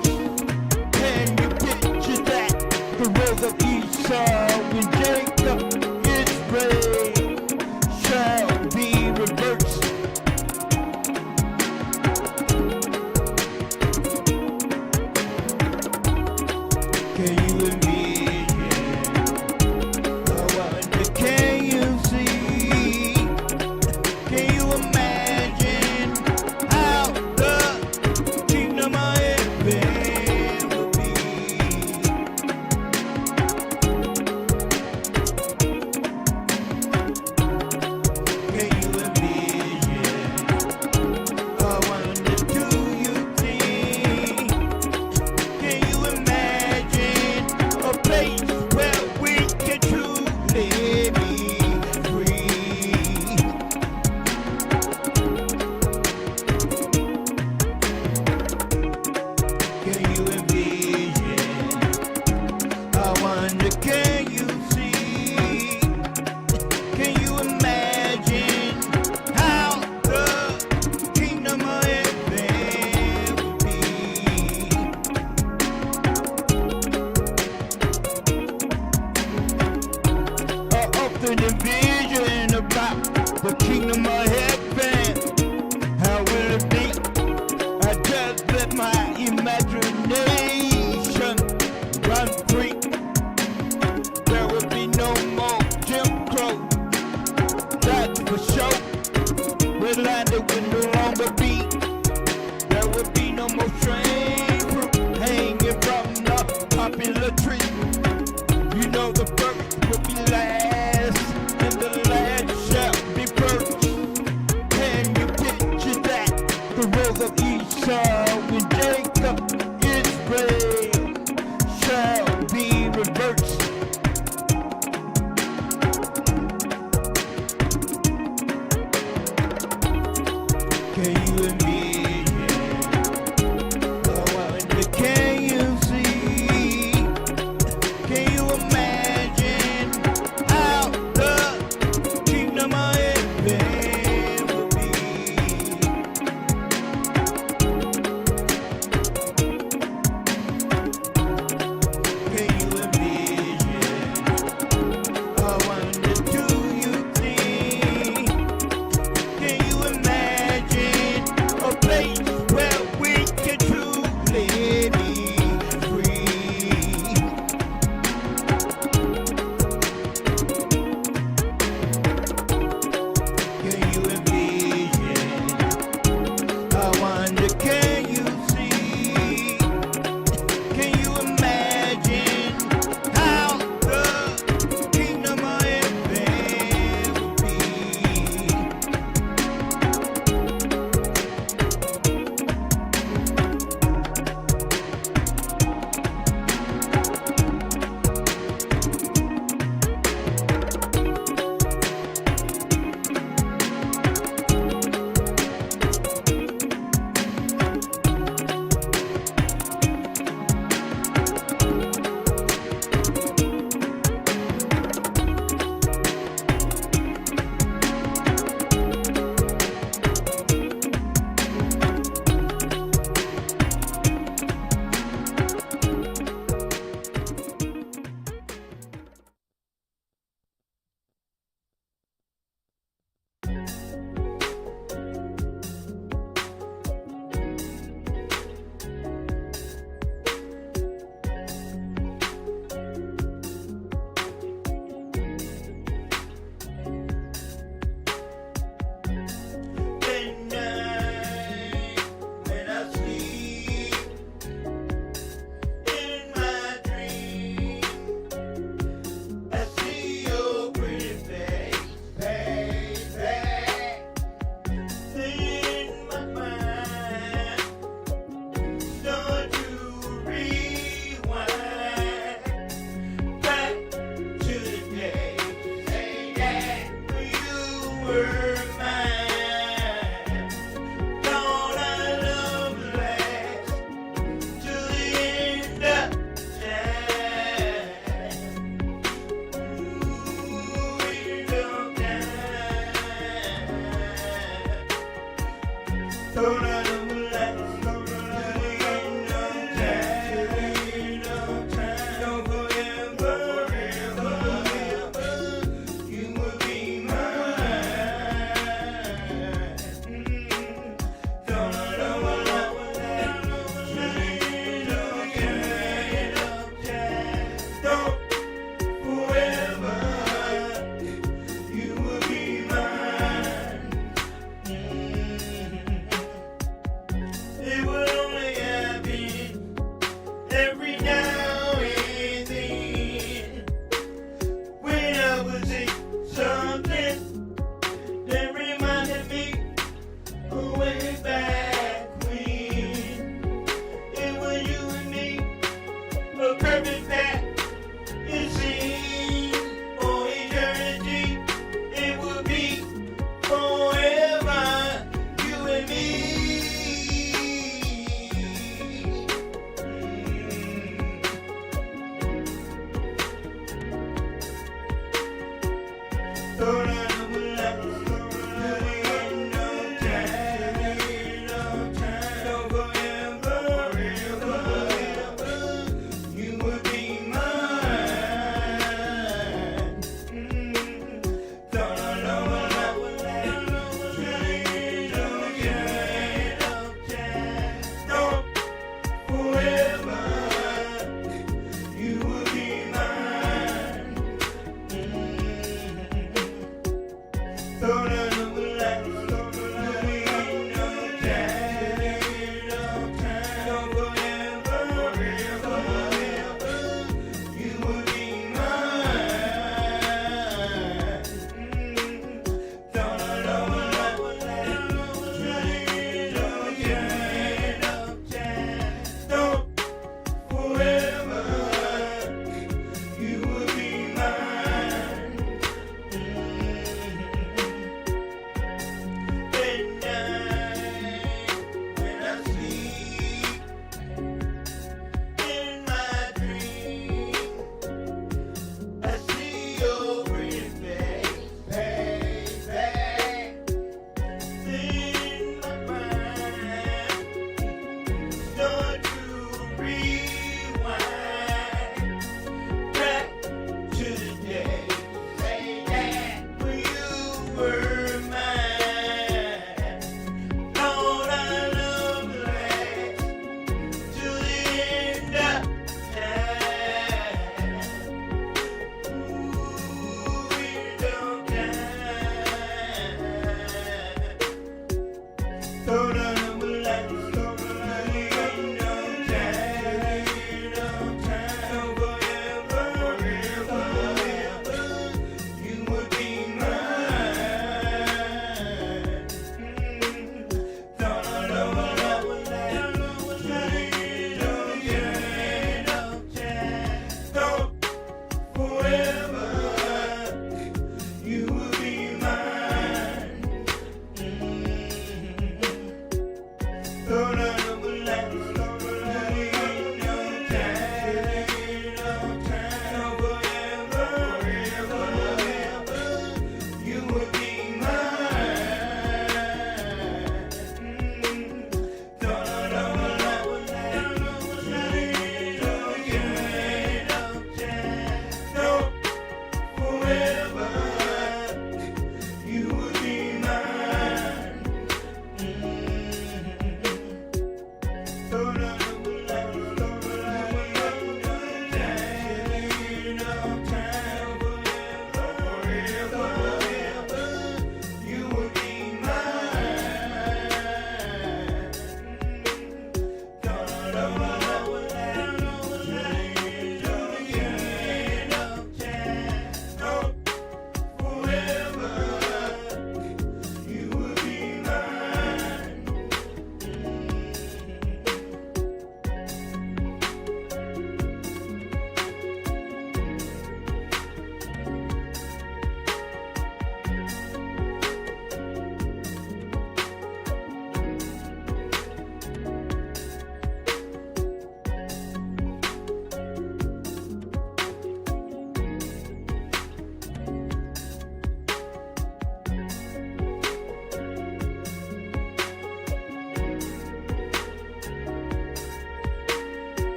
of Esau, when Jacob Israel shall be reversed. Can you envision? Can you see? Can you imagine how the kingdom of heaven will be?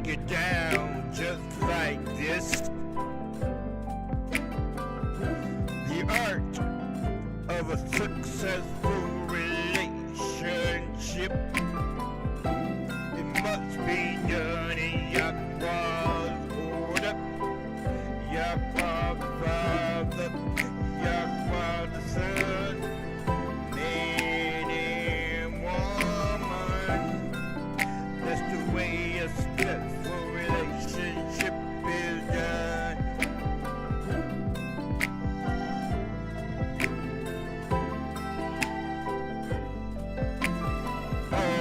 it down just like this. The art of a successful relationship. It must be done in Yahweh's order. Yahweh Father, Yahweh the Son, man and woman. That's the way a successful relationship is done. Oh,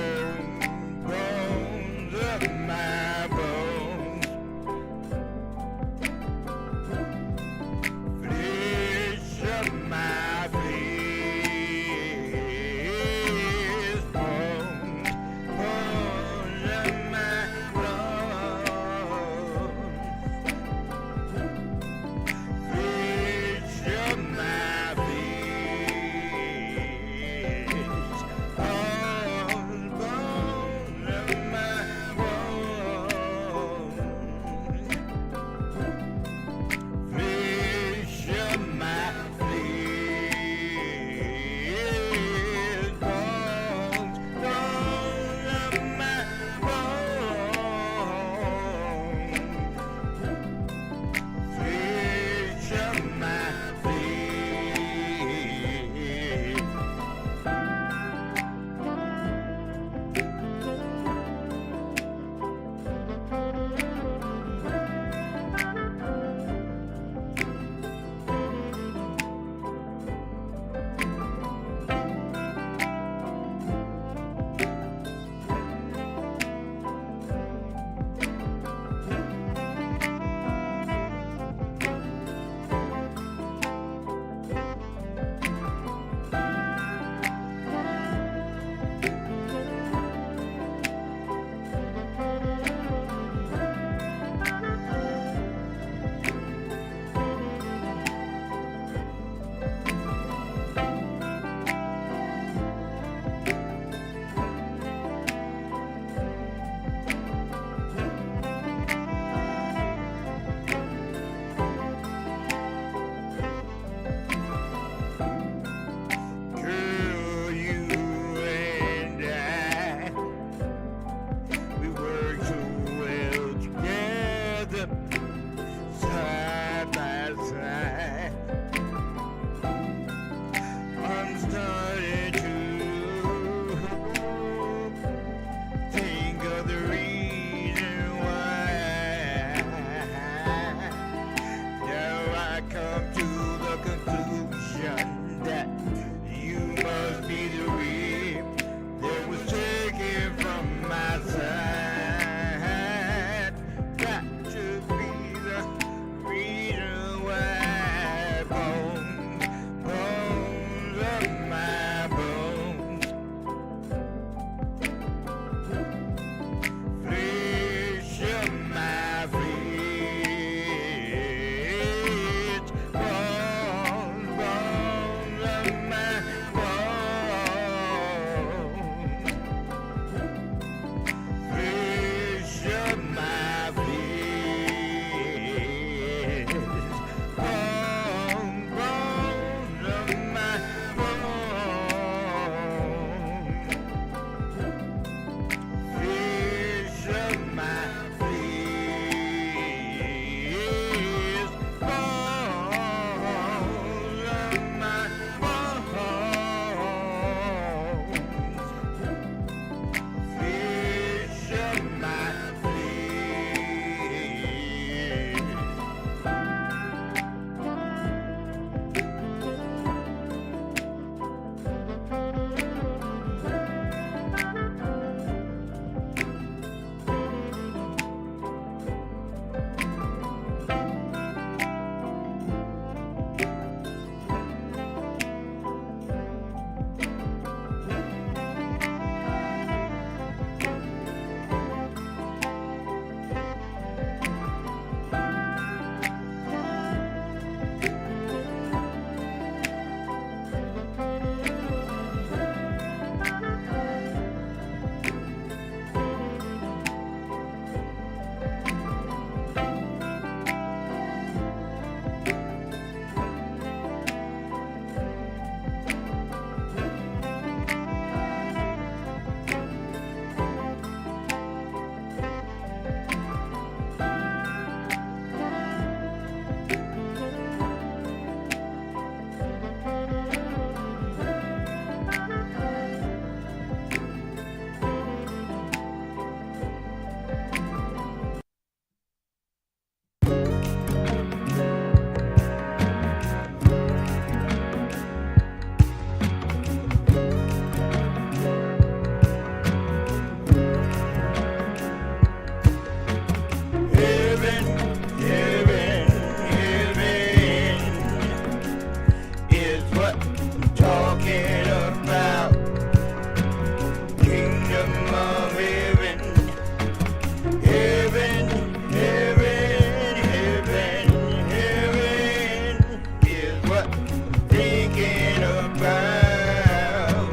what I'm thinking about.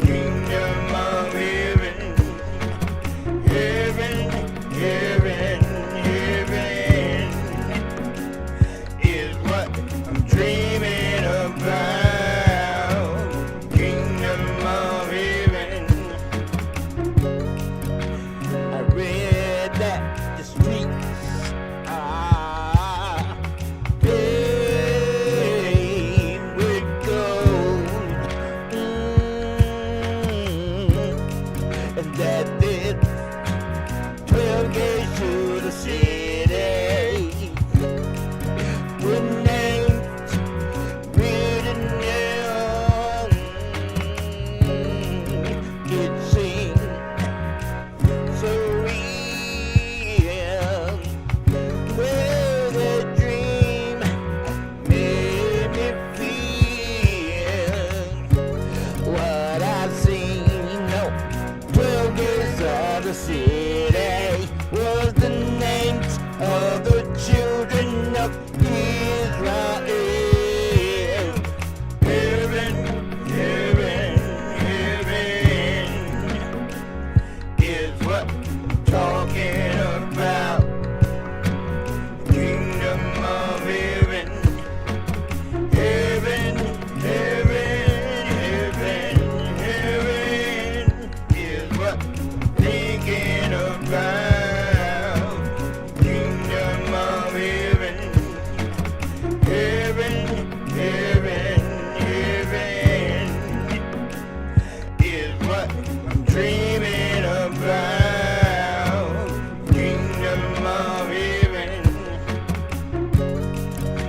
Kingdom of heaven, heaven, heaven, heaven is what I'm dreaming about. Kingdom of heaven. I read that the streets are paved with gold, and that there's 12 gates to the city with names written down. It seems so real. Well, the dream made me feel what I've seen. No, 12 gates of the city was the names of the children of Israel. Heaven, heaven, heaven is what I'm talking about. Kingdom of heaven, heaven, heaven, heaven, heaven is what I'm thinking about. Kingdom of heaven, heaven, heaven, heaven is what I'm dreaming about. Kingdom of heaven.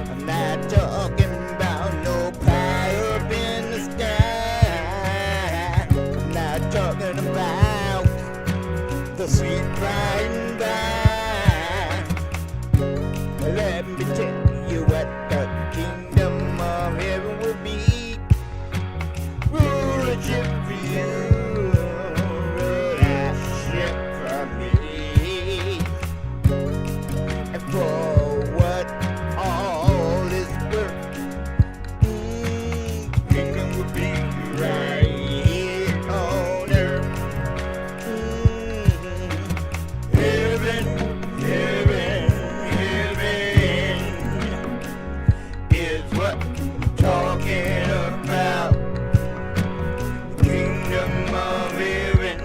I'm not talking about no pie up in the sky. I'm not talking about the sweet by and by. Let me tell you what the kingdom of heaven will be. Rulership for you, rulership for me. And for what all is worth, kingdom will be right here on earth. Heaven, heaven, heaven is what I'm talking about. Kingdom of heaven,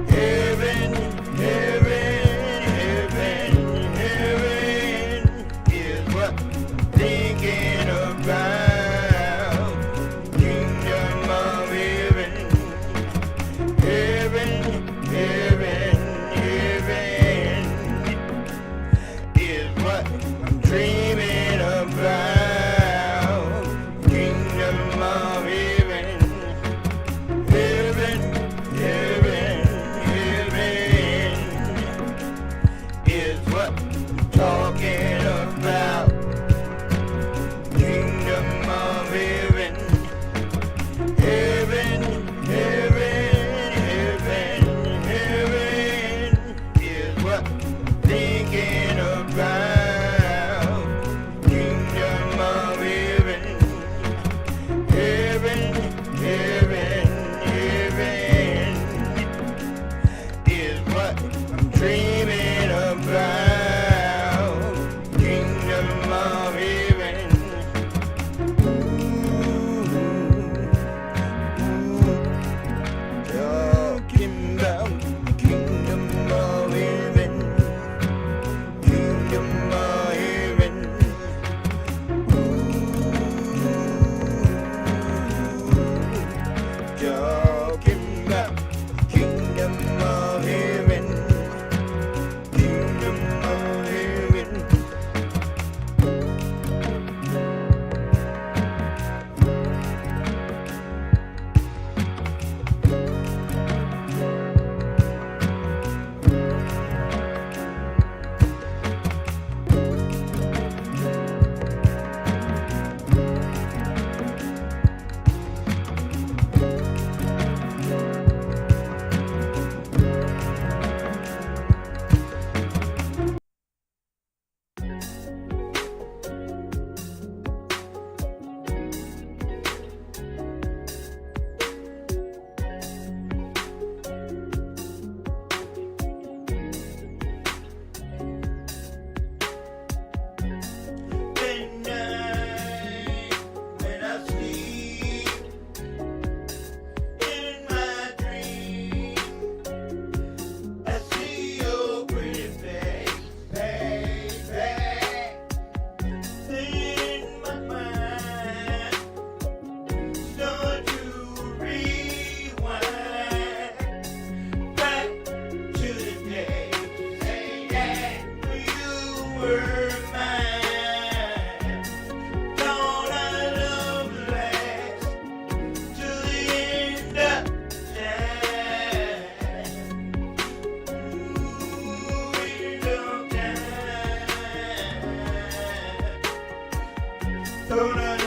heaven, heaven, heaven, heaven is what I'm thinking about. Kingdom of heaven, heaven, heaven, heaven is what I'm dreaming about. Tune in